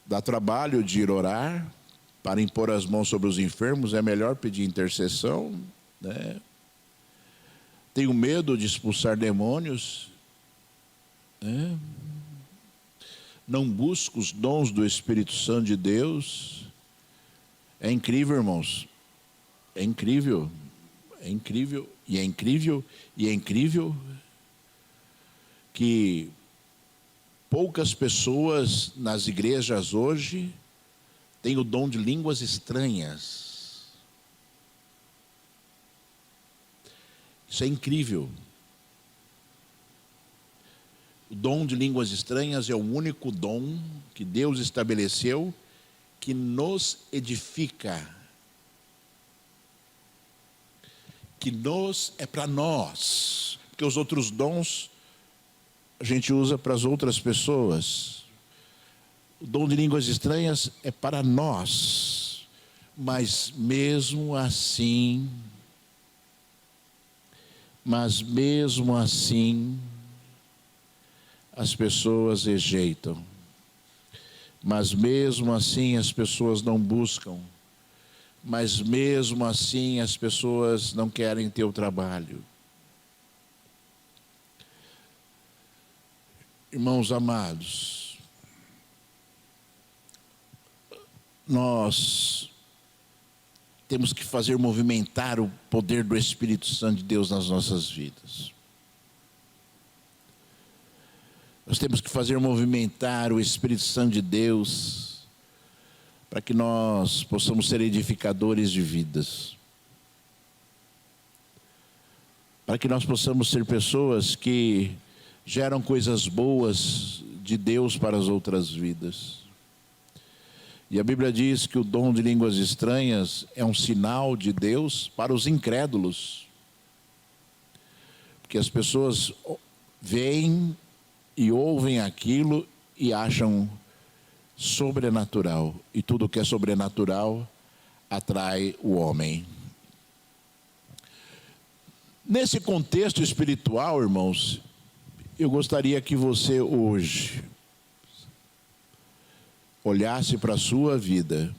dá trabalho de ir orar, para impor as mãos sobre os enfermos, é melhor pedir intercessão, né? Tenho medo de expulsar demônios, né? Não busco os dons do Espírito Santo de Deus. É incrível, irmãos, é incrível, é incrível, e é incrível, e é incrível que poucas pessoas nas igrejas hoje têm o dom de línguas estranhas. Isso é incrível. O dom de línguas estranhas é o único dom que Deus estabeleceu que nos edifica, que é para nós, porque os outros dons a gente usa para as outras pessoas. O dom de línguas estranhas é para nós, mas mesmo assim, as pessoas rejeitam, mas mesmo assim as pessoas não buscam, mas mesmo assim as pessoas não querem ter o trabalho. Irmãos amados, nós temos que fazer movimentar o poder do Espírito Santo de Deus nas nossas vidas. Nós temos que fazer movimentar o Espírito Santo de Deus para que nós possamos ser edificadores de vidas. Para que nós possamos ser pessoas que geram coisas boas de Deus para as outras vidas. E a Bíblia diz que o dom de línguas estranhas é um sinal de Deus para os incrédulos. Porque as pessoas veem e ouvem aquilo e acham sobrenatural. E tudo que é sobrenatural atrai o homem. Nesse contexto espiritual, irmãos, eu gostaria que você hoje olhasse para a sua vida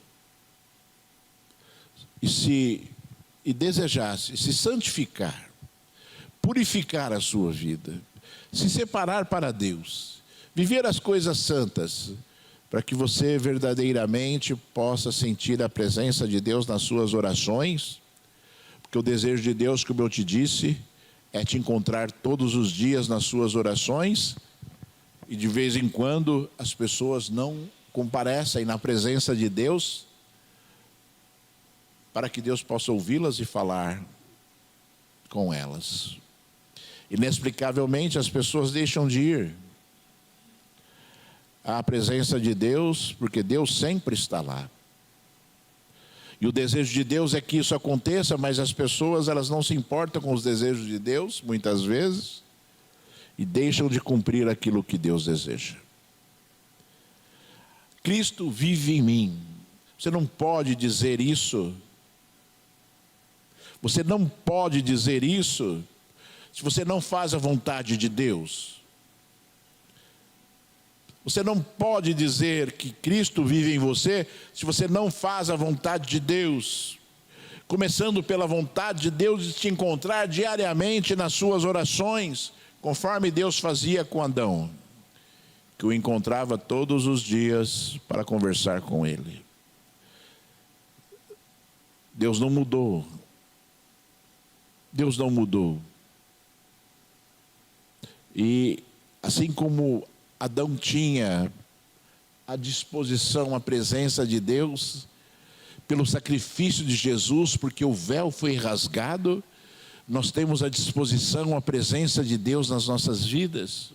e desejasse se santificar, purificar a sua vida, se separar para Deus, viver as coisas santas, para que você verdadeiramente possa sentir a presença de Deus nas suas orações, porque o desejo de Deus, como eu te disse, é te encontrar todos os dias nas suas orações, e de vez em quando as pessoas não comparecem na presença de Deus, para que Deus possa ouvi-las e falar com elas. Inexplicavelmente as pessoas deixam de ir à presença de Deus, porque Deus sempre está lá. E o desejo de Deus é que isso aconteça, mas as pessoas, elas não se importam com os desejos de Deus, muitas vezes, e deixam de cumprir aquilo que Deus deseja. Cristo vive em mim. Você não pode dizer isso. Você não pode dizer isso se você não faz a vontade de Deus. Você não pode dizer que Cristo vive em você se você não faz a vontade de Deus. Começando pela vontade de Deus de te encontrar diariamente nas suas orações, conforme Deus fazia com Adão, que o encontrava todos os dias para conversar com ele. Deus não mudou. Deus não mudou. E assim como Adão tinha à disposição a presença de Deus, pelo sacrifício de Jesus, porque o véu foi rasgado, nós temos à disposição a presença de Deus nas nossas vidas.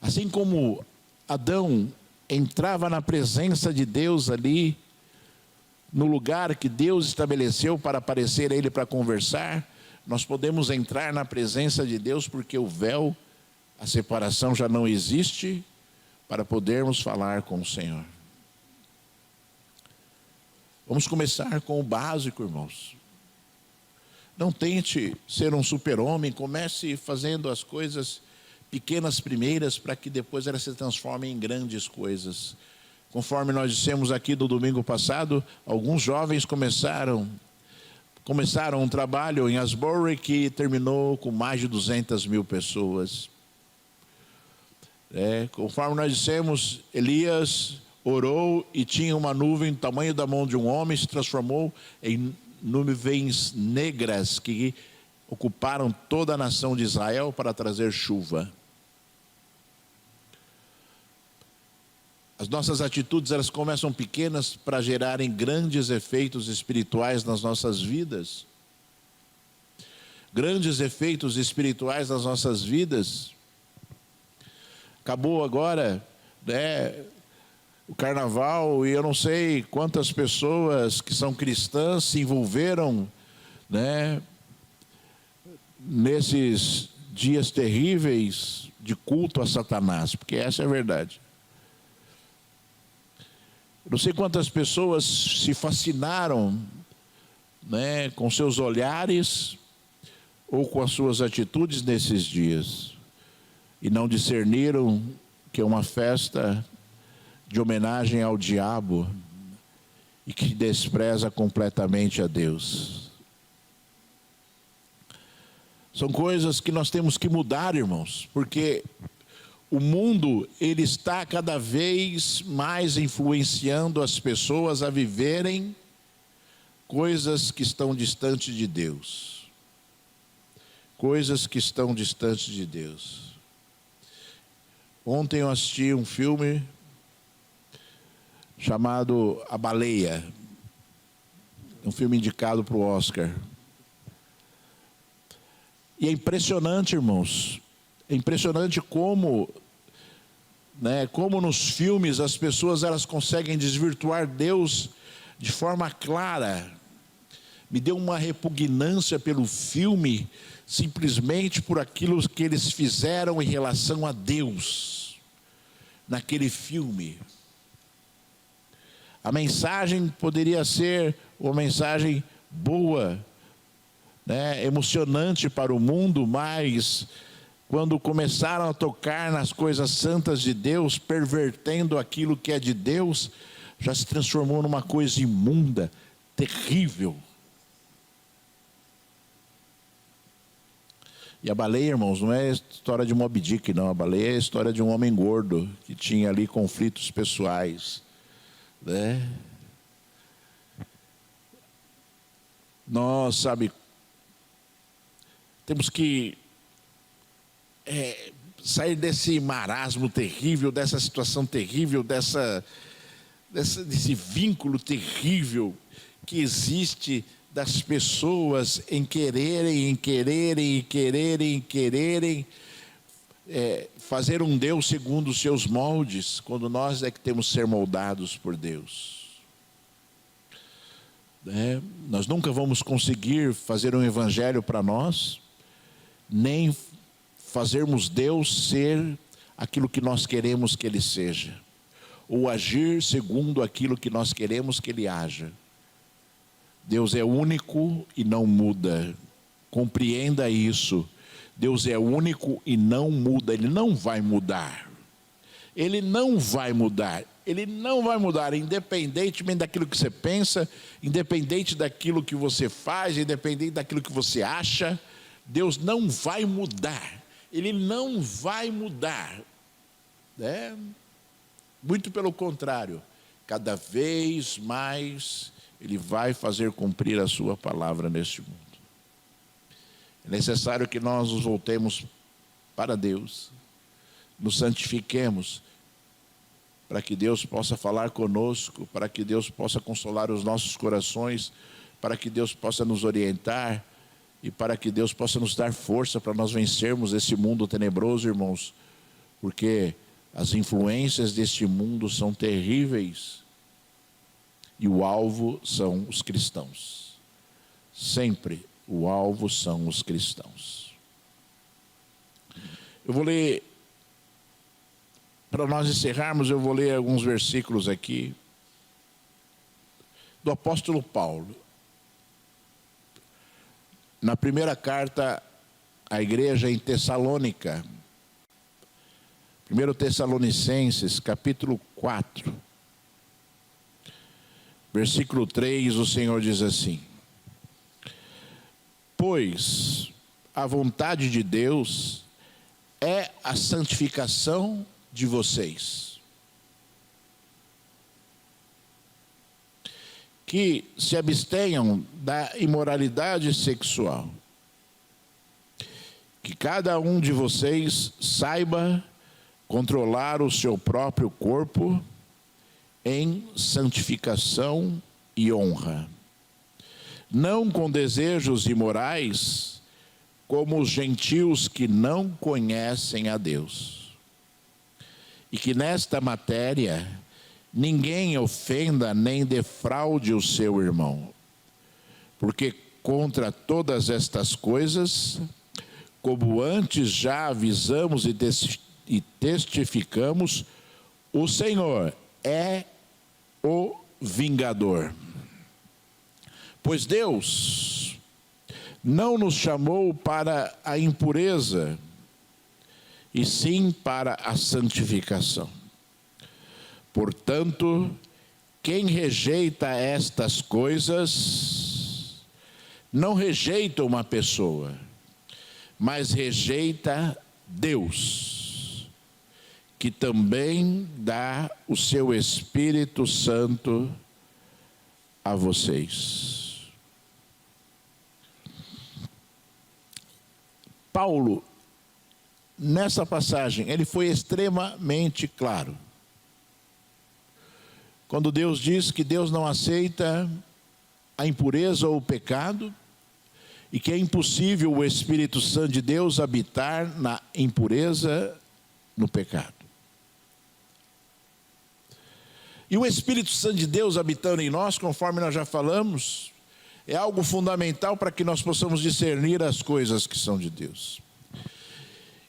Assim como Adão entrava na presença de Deus ali, no lugar que Deus estabeleceu para aparecer a ele para conversar, nós podemos entrar na presença de Deus porque o véu, a separação já não existe, para podermos falar com o Senhor. Vamos começar com o básico, irmãos. Não tente ser um super-homem, comece fazendo as coisas pequenas primeiras para que depois elas se transformem em grandes coisas. Conforme nós dissemos aqui no domingo passado, alguns jovens começaram um trabalho em Asbury que terminou com mais de 200 mil pessoas. Conforme nós dissemos, Elias orou e tinha uma nuvem do tamanho da mão de um homem, se transformou em nuvens negras que ocuparam toda a nação de Israel para trazer chuva. As nossas atitudes, elas começam pequenas para gerarem grandes efeitos espirituais nas nossas vidas. Grandes efeitos espirituais nas nossas vidas. Acabou agora, o carnaval, e eu não sei quantas pessoas que são cristãs se envolveram, nesses dias terríveis de culto a Satanás, porque essa é a verdade. Não sei quantas pessoas se fascinaram, com seus olhares ou com as suas atitudes nesses dias e não discerniram que é uma festa de homenagem ao diabo e que despreza completamente a Deus. São coisas que nós temos que mudar, irmãos, porque o mundo, ele está cada vez mais influenciando as pessoas a viverem coisas que estão distantes de Deus. Coisas que estão distantes de Deus. Ontem eu assisti um filme chamado A Baleia, um filme indicado para o Oscar. E é impressionante, irmãos, é impressionante como nos filmes as pessoas elas conseguem desvirtuar Deus de forma clara. Me deu uma repugnância pelo filme, simplesmente por aquilo que eles fizeram em relação a Deus, naquele filme. A mensagem poderia ser uma mensagem boa, emocionante para o mundo, mas quando começaram a tocar nas coisas santas de Deus, pervertendo aquilo que é de Deus, já se transformou numa coisa imunda, terrível. E a baleia, irmãos, não é a história de Moby Dick, não. A baleia é a história de um homem gordo que tinha ali conflitos pessoais, Nós, temos que sair desse marasmo terrível, dessa situação terrível, desse vínculo terrível que existe das pessoas em quererem fazer um Deus segundo os seus moldes, quando nós é que temos que ser moldados por Deus. Nós nunca vamos conseguir fazer um evangelho para nós, nem fazermos Deus ser aquilo que nós queremos que Ele seja, ou agir segundo aquilo que nós queremos que Ele haja. Deus é único e não muda. Compreenda isso. Deus é único e não muda. Ele não vai mudar. Ele não vai mudar. Ele não vai mudar, independentemente daquilo que você pensa, independente daquilo que você faz, independente daquilo que você acha. Deus não vai mudar. Ele não vai mudar. Muito pelo contrário. Cada vez mais Ele vai fazer cumprir a sua palavra neste mundo. É necessário que nós nos voltemos para Deus, nos santifiquemos, para que Deus possa falar conosco, para que Deus possa consolar os nossos corações, para que Deus possa nos orientar e para que Deus possa nos dar força para nós vencermos esse mundo tenebroso, irmãos, porque as influências deste mundo são terríveis. E o alvo são os cristãos. Sempre o alvo são os cristãos. Eu vou ler, para nós encerrarmos, eu vou ler alguns versículos aqui do apóstolo Paulo. Na primeira carta à igreja em Tessalônica, 1 Tessalonicenses, capítulo 4. Versículo 3, o Senhor diz assim: pois a vontade de Deus é a santificação de vocês, que se abstenham da imoralidade sexual, que cada um de vocês saiba controlar o seu próprio corpo em santificação e honra, não com desejos imorais, como os gentios que não conhecem a Deus. E que nesta matéria ninguém ofenda nem defraude o seu irmão, porque contra todas estas coisas, como antes já avisamos e testificamos, o Senhor é o vingador. Pois Deus não nos chamou para a impureza, e sim para a santificação. Portanto, quem rejeita estas coisas, não rejeita uma pessoa, mas rejeita Deus, que também dá o seu Espírito Santo a vocês. Paulo, nessa passagem, ele foi extremamente claro. Quando Deus diz que Deus não aceita a impureza ou o pecado, e que é impossível o Espírito Santo de Deus habitar na impureza, no pecado. E o Espírito Santo de Deus habitando em nós, conforme nós já falamos, é algo fundamental para que nós possamos discernir as coisas que são de Deus.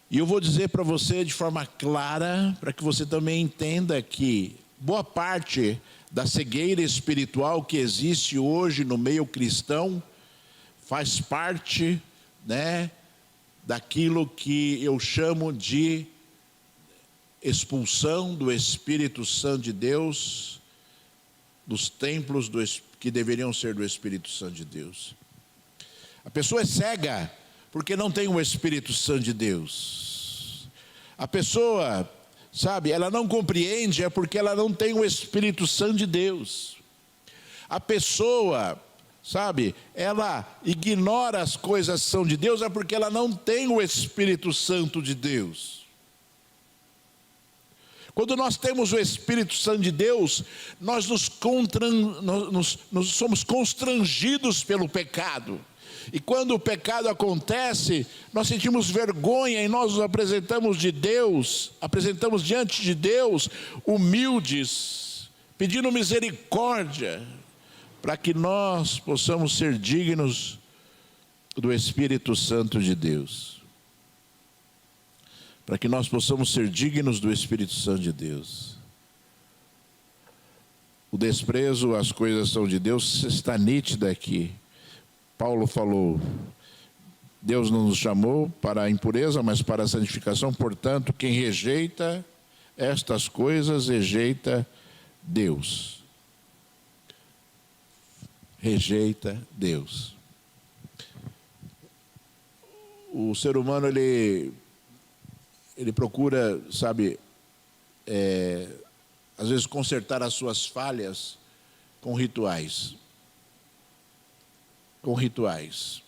E eu vou dizer para você de forma clara, para que você também entenda que boa parte da cegueira espiritual que existe hoje no meio cristão faz parte, daquilo que eu chamo de expulsão do Espírito Santo de Deus dos templos que deveriam ser do Espírito Santo de Deus. A pessoa é cega porque não tem o Espírito Santo de Deus. A pessoa, ela não compreende é porque ela não tem o Espírito Santo de Deus. A pessoa, ela ignora as coisas que são de Deus é porque ela não tem o Espírito Santo de Deus. Quando nós temos o Espírito Santo de Deus, nós somos constrangidos pelo pecado. E quando o pecado acontece, nós sentimos vergonha e nós nos apresentamos diante de Deus, humildes, pedindo misericórdia, para que nós possamos ser dignos do Espírito Santo de Deus. para que nós possamos ser dignos do Espírito Santo de Deus. O desprezo às coisas são de Deus está nítido aqui. Paulo falou, Deus não nos chamou para a impureza, mas para a santificação. Portanto, quem rejeita estas coisas, rejeita Deus. Rejeita Deus. O ser humano, ele procura, sabe, às vezes consertar as suas falhas com rituais. Com rituais.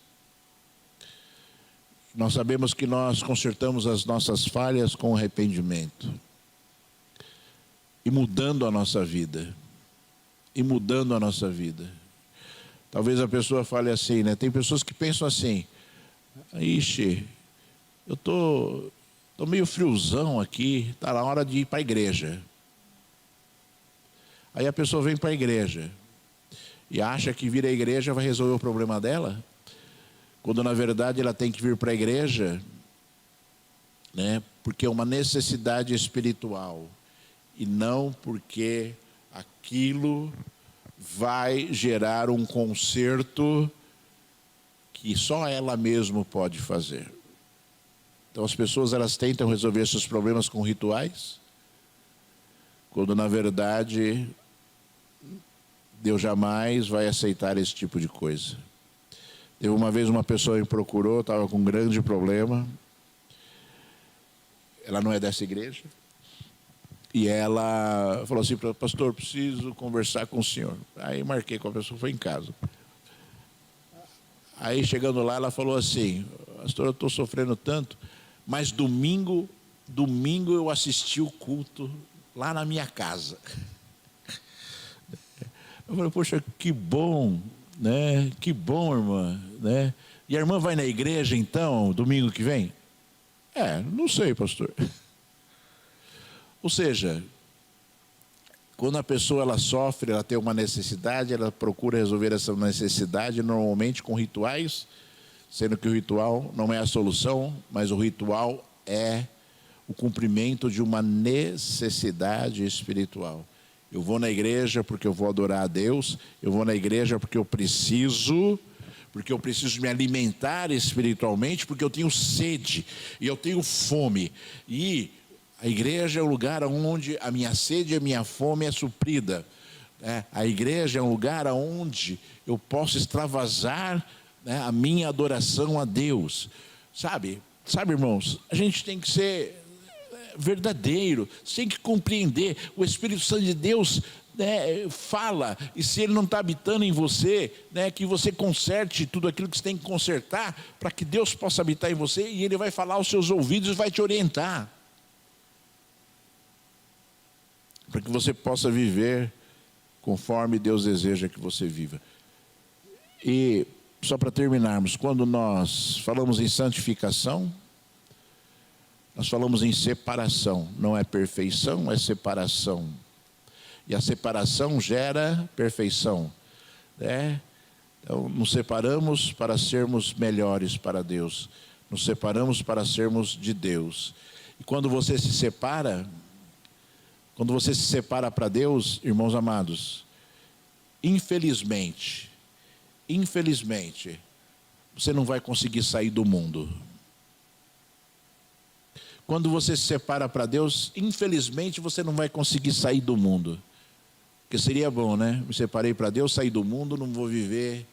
Nós sabemos que nós consertamos as nossas falhas com arrependimento. E mudando a nossa vida. E mudando a nossa vida. Talvez a pessoa fale assim, né? Tem pessoas que pensam assim, ixi, eu tô meio friozão aqui, está na hora de ir para a igreja. Aí a pessoa vem para a igreja e acha que vir à igreja vai resolver o problema dela, quando na verdade ela tem que vir para a igreja, né, porque é uma necessidade espiritual e não porque aquilo vai gerar um conserto que só ela mesma pode fazer. Então as pessoas, elas tentam resolver seus problemas com rituais, quando na verdade Deus jamais vai aceitar esse tipo de coisa. Teve uma vez uma pessoa me procurou, estava com um grande problema. Ela não é dessa igreja. E ela falou assim, pastor, preciso conversar com o senhor. Aí marquei com a pessoa, foi em casa. Aí chegando lá, ela falou assim, pastor, eu estou sofrendo tanto, mas domingo eu assisti o culto lá na minha casa. Eu falei, poxa, que bom, né? Que bom, irmã, né? E a irmã vai na igreja, então, domingo que vem? Não sei, pastor. Ou seja, quando a pessoa ela sofre, ela tem uma necessidade, ela procura resolver essa necessidade, normalmente com rituais, sendo que o ritual não é a solução, mas o ritual é o cumprimento de uma necessidade espiritual. Eu vou na igreja porque eu vou adorar a Deus, eu vou na igreja porque eu preciso me alimentar espiritualmente, porque eu tenho sede e eu tenho fome. E a igreja é o lugar onde a minha sede e a minha fome é suprida. A igreja é um lugar onde eu posso extravasar, né, a minha adoração a Deus. Sabe, irmãos, a gente tem que ser verdadeiro, tem que compreender. O Espírito Santo de Deus, né, fala, e se ele não está habitando em você, né, que você conserte tudo aquilo que você tem que consertar, para que Deus possa habitar em você, e ele vai falar aos seus ouvidos e vai te orientar, para que você possa viver conforme Deus deseja que você viva. E só para terminarmos, quando nós falamos em santificação, nós falamos em separação. Não é perfeição, é separação. E a separação gera perfeição, né? Então, nos separamos para sermos melhores para Deus. Nos separamos para sermos de Deus. E quando você se separa para Deus, irmãos amados, infelizmente, você não vai conseguir sair do mundo. Quando você se separa para Deus, infelizmente você não vai conseguir sair do mundo. Porque seria bom, né? Me separei para Deus, saí do mundo, não vou viver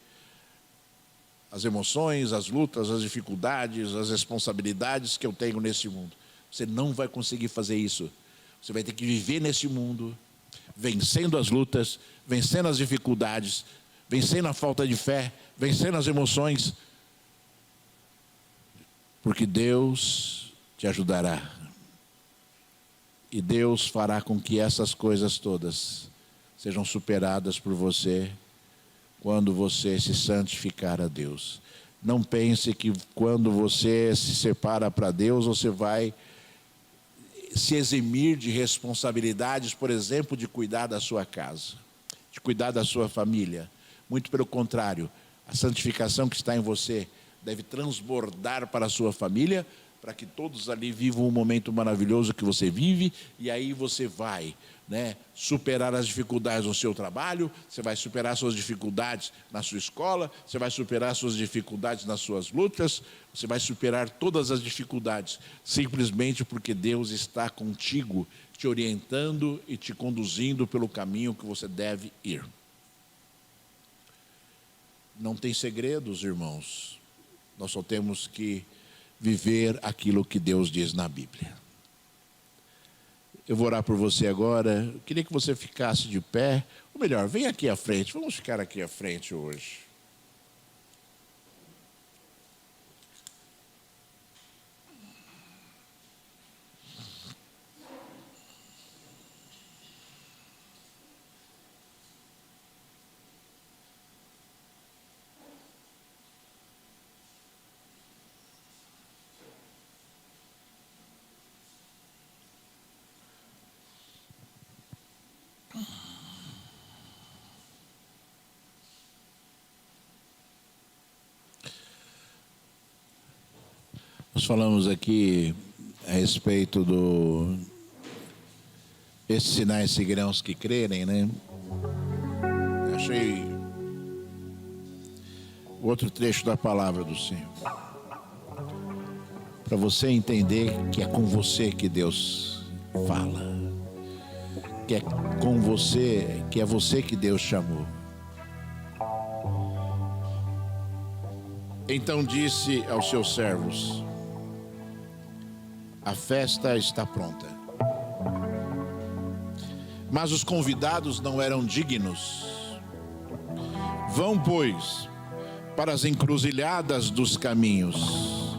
as emoções, as lutas, as dificuldades, as responsabilidades que eu tenho nesse mundo. Você não vai conseguir fazer isso. Você vai ter que viver nesse mundo, vencendo as lutas, vencendo as dificuldades, vencendo a falta de fé, vencendo as emoções. Porque Deus te ajudará. E Deus fará com que essas coisas todas sejam superadas por você quando você se santificar a Deus. Não pense que quando você se separa para Deus, você vai se eximir de responsabilidades, por exemplo, de cuidar da sua casa, de cuidar da sua família. Muito pelo contrário, a santificação que está em você deve transbordar para a sua família, para que todos ali vivam um momento maravilhoso que você vive, e aí você vai, né, superar as dificuldades no seu trabalho, você vai superar suas dificuldades na sua escola, você vai superar suas dificuldades nas suas lutas, você vai superar todas as dificuldades, simplesmente porque Deus está contigo, te orientando e te conduzindo pelo caminho que você deve ir. Não tem segredos, irmãos. Nós só temos que viver aquilo que Deus diz na Bíblia. Eu vou orar por você agora. Eu queria que você ficasse de pé. Ou melhor, vem aqui à frente. Vamos ficar aqui à frente hoje. Nós falamos aqui a respeito esses sinais seguirão os que crerem, né? Achei outro trecho da palavra do Senhor, para você entender que é com você que Deus fala, que é com você, que é você que Deus chamou. Então disse aos seus servos: a festa está pronta, mas os convidados não eram dignos. Vão, pois, para as encruzilhadas dos caminhos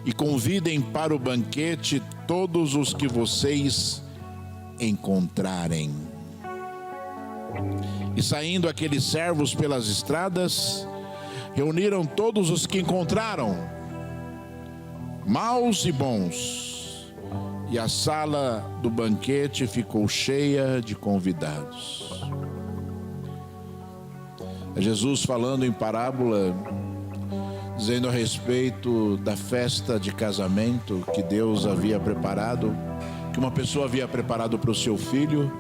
e convidem para o banquete todos os que vocês encontrarem. E saindo aqueles servos pelas estradas, reuniram todos os que encontraram, maus e bons, e a sala do banquete ficou cheia de convidados. Jesus falando em parábola, dizendo a respeito da festa de casamento que Deus havia preparado, que uma pessoa havia preparado para o seu filho,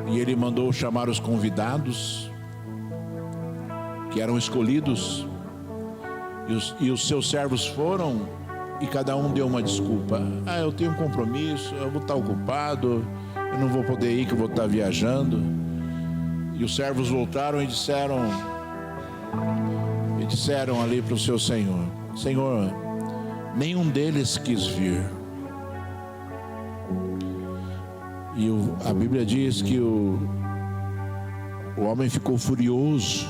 e ele mandou chamar os convidados, que eram escolhidos, e os seus servos foram, e cada um deu uma desculpa. Eu tenho um compromisso, eu vou estar ocupado, eu não vou poder ir, que eu vou estar viajando. E os servos voltaram e disseram ali para o seu senhor: Senhor, nenhum deles quis vir. E a Bíblia diz que o homem ficou furioso.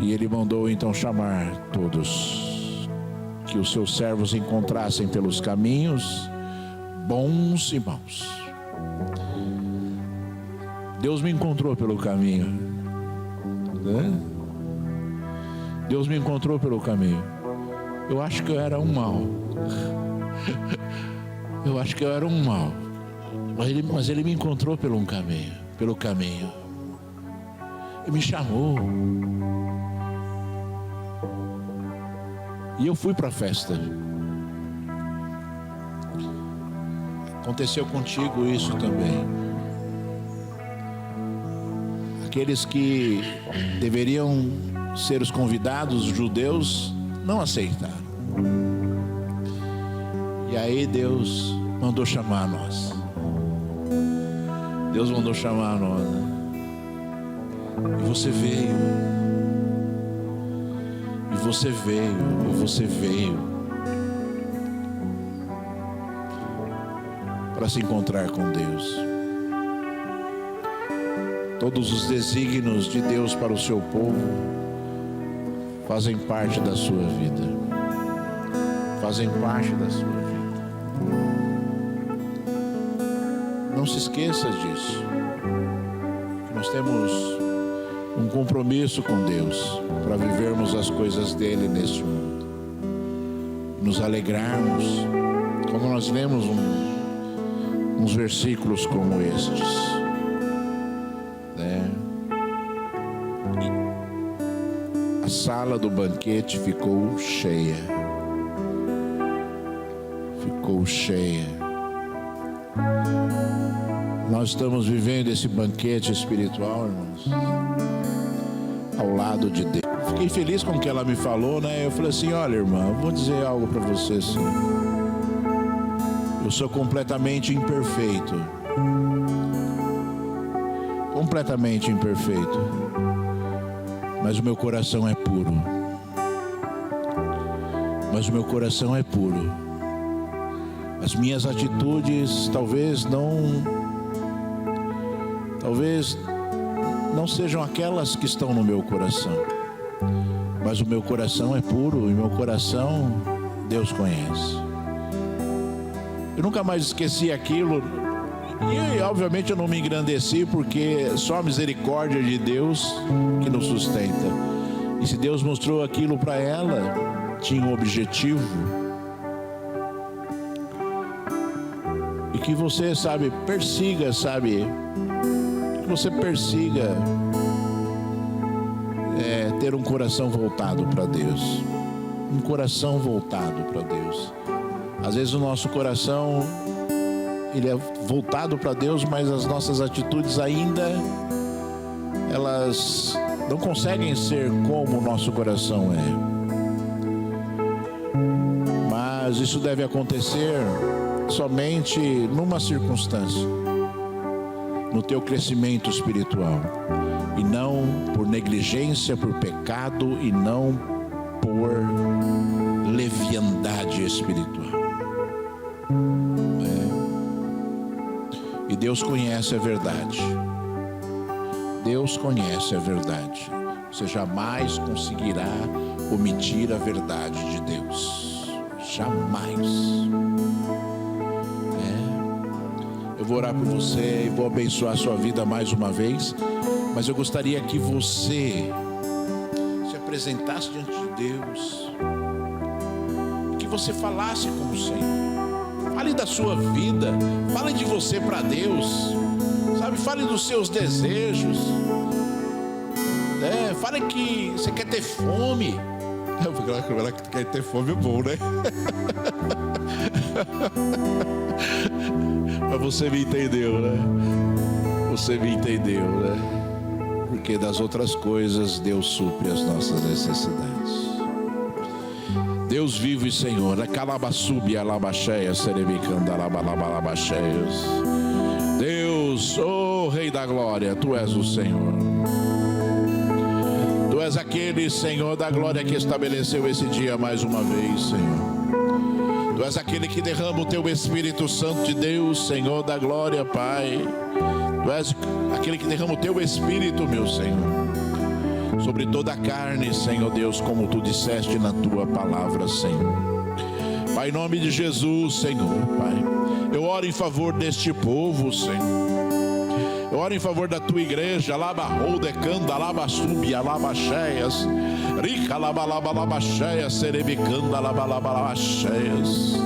E ele mandou então chamar todos, que os seus servos encontrassem pelos caminhos, bons e maus. Deus me encontrou pelo caminho, né? Deus me encontrou pelo caminho. Eu acho que eu era um mau. Mas ele me encontrou pelo caminho. Ele me chamou. E eu fui para a festa. Aconteceu contigo isso também. Aqueles que deveriam ser os convidados, os judeus, não aceitaram. E aí Deus mandou chamar nós. E você veio. Para se encontrar com Deus. Todos os desígnios de Deus para o seu povo fazem parte da sua vida. Não se esqueça disso. Nós temos um compromisso com Deus para vivermos as coisas dele neste mundo. Nos alegrarmos, como nós lemos uns versículos como estes, né? sala do banquete ficou cheia. Ficou cheia. Nós estamos vivendo esse banquete espiritual, irmãos, ao lado de Deus. Fiquei feliz com o que ela me falou, né? Eu falei assim: olha, irmã, eu vou dizer algo para você assim. Eu sou completamente imperfeito. Completamente imperfeito. Mas o meu coração é puro. Mas o meu coração é puro. As minhas atitudes talvez não sejam aquelas que estão no meu coração. Mas o meu coração é puro e meu coração Deus conhece. Eu nunca mais esqueci aquilo. E obviamente eu não me engrandeci, porque só a misericórdia de Deus que nos sustenta. E se Deus mostrou aquilo para ela, tinha um objetivo. E que você, persiga, que você persiga ter um coração voltado para Deus. Um coração voltado para Deus. Às vezes o nosso coração, ele é voltado para Deus, mas as nossas atitudes ainda, elas não conseguem ser como o nosso coração é. Mas isso deve acontecer somente numa circunstância: no teu crescimento espiritual, e não por negligência, por pecado, e não por leviandade espiritual. E Deus conhece a verdade. Deus conhece a verdade. Você jamais conseguirá omitir a verdade de Deus. Jamais. Eu vou orar por você e vou abençoar a sua vida mais uma vez. Mas eu gostaria que você se apresentasse diante de Deus. Que você falasse com o Senhor. Fale da sua vida, fale de você para Deus, fale dos seus desejos, fale que você quer ter fome. Ela quer ter fome é bom, né? Mas você me entendeu, né? Você me entendeu, né? Porque das outras coisas Deus supre as nossas necessidades. Deus vivo e Senhor, calabassubi alabaxéia, serebicanda alabalabalabaxéias. Deus, Rei da glória, Tu és o Senhor. Tu és aquele Senhor da glória que estabeleceu esse dia mais uma vez, Senhor. Tu és aquele que derrama o Teu Espírito Santo de Deus, Senhor da glória, Pai. Tu és aquele que derrama o Teu Espírito, meu Senhor, sobre toda a carne, Senhor Deus, como Tu disseste na Tua palavra, Senhor. Pai, em nome de Jesus, Senhor, Pai, eu oro em favor deste povo, Senhor. Eu oro em favor da Tua igreja, alabarroudecanda, alabassubi, alabaxéias, rica, alabalabalabaxéias, serebicanda, alabalabalabaxéias.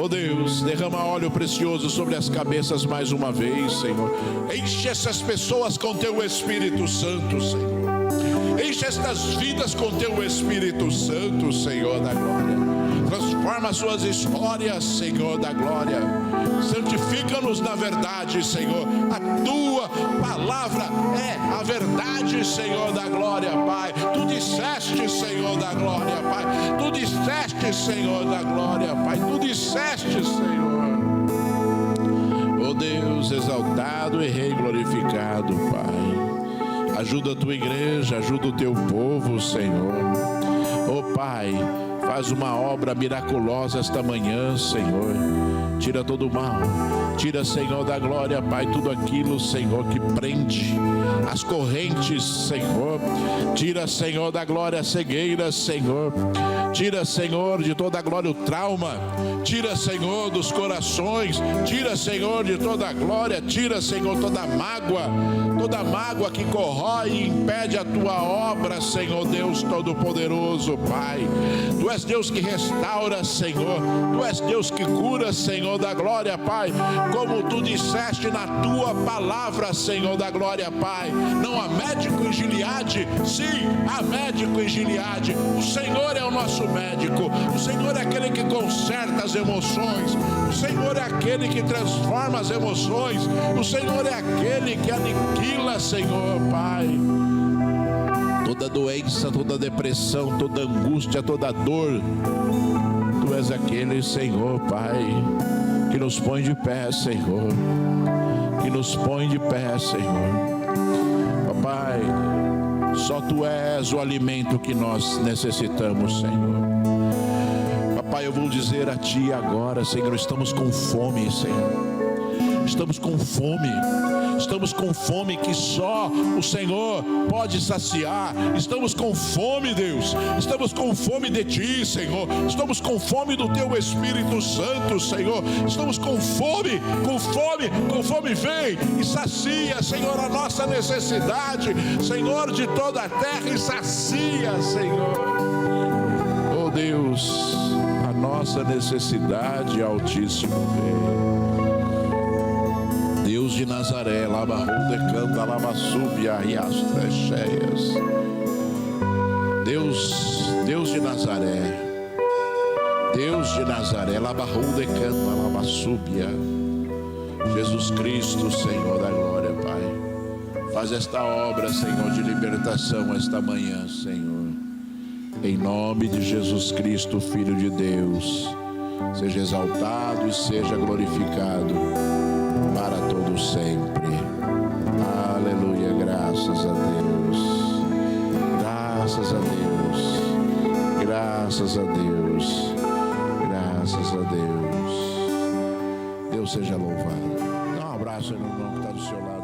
Oh Deus, derrama óleo precioso sobre as cabeças mais uma vez, Senhor. Enche essas pessoas com Teu Espírito Santo, Senhor. Enche estas vidas com Teu Espírito Santo, Senhor da glória. Transforma suas histórias, Senhor da glória. Santifica-nos na verdade, Senhor. A Tua palavra é a verdade, Senhor da glória, Pai. Tu disseste, Senhor da glória, Pai. Tu disseste, Senhor da glória, Pai. Tu disseste, Senhor. Oh Deus, exaltado e Rei glorificado, Pai. Ajuda a Tua igreja, ajuda o Teu povo, Senhor. Oh Pai, faz uma obra miraculosa esta manhã, Senhor. Tira todo o mal. Tira, Senhor da glória, Pai, tudo aquilo, Senhor, que prende as correntes, Senhor. Tira, Senhor da glória, a cegueira, Senhor. Tira, Senhor, de toda a glória o trauma. Tira, Senhor, dos corações. Tira, Senhor, de toda a glória. Tira, Senhor, toda a mágoa que corrói e impede a Tua obra, Senhor Deus Todo-Poderoso, Pai. Tu és Deus que restaura, Senhor. Tu és Deus que cura, Senhor da glória, Pai. como tu disseste na tua palavra, Senhor da glória, Pai. Não há médico em Gileade? Sim, há médico em Gileade. O Senhor é o nosso médico. O Senhor é aquele que conserta as emoções. O Senhor é aquele que transforma as emoções. O Senhor é aquele que aniquila, Senhor, Pai, toda doença, toda depressão, toda angústia, toda dor. Tu és aquele, Senhor, Pai, que nos põe de pé, Senhor, que nos põe de pé, Senhor. Papai, só Tu és o alimento que nós necessitamos, Senhor. Papai, eu vou dizer a Ti agora, Senhor, estamos com fome, Senhor. Estamos com fome. Estamos com fome que só o Senhor pode saciar. Estamos com fome, Deus. Estamos com fome de Ti, Senhor. Estamos com fome do Teu Espírito Santo, Senhor. Estamos com fome, com fome, com fome. Vem e sacia, Senhor, a nossa necessidade, Senhor, de toda a terra, e sacia, Senhor. Oh Deus, a nossa necessidade, Altíssimo, vem. Deus de Nazaré, lava rude canta, lava subia e as trecheias. Deus de Nazaré, Deus de Nazaré, lava rude canta, lava subia. Jesus Cristo, Senhor da glória, Pai, faz esta obra, Senhor, de libertação esta manhã, Senhor. Em nome de Jesus Cristo, Filho de Deus, seja exaltado e seja glorificado para todo sempre. Aleluia, graças a Deus. Graças a Deus. Graças a Deus. Graças a Deus. Deus seja louvado. Dá um abraço aí no irmão que está do seu lado.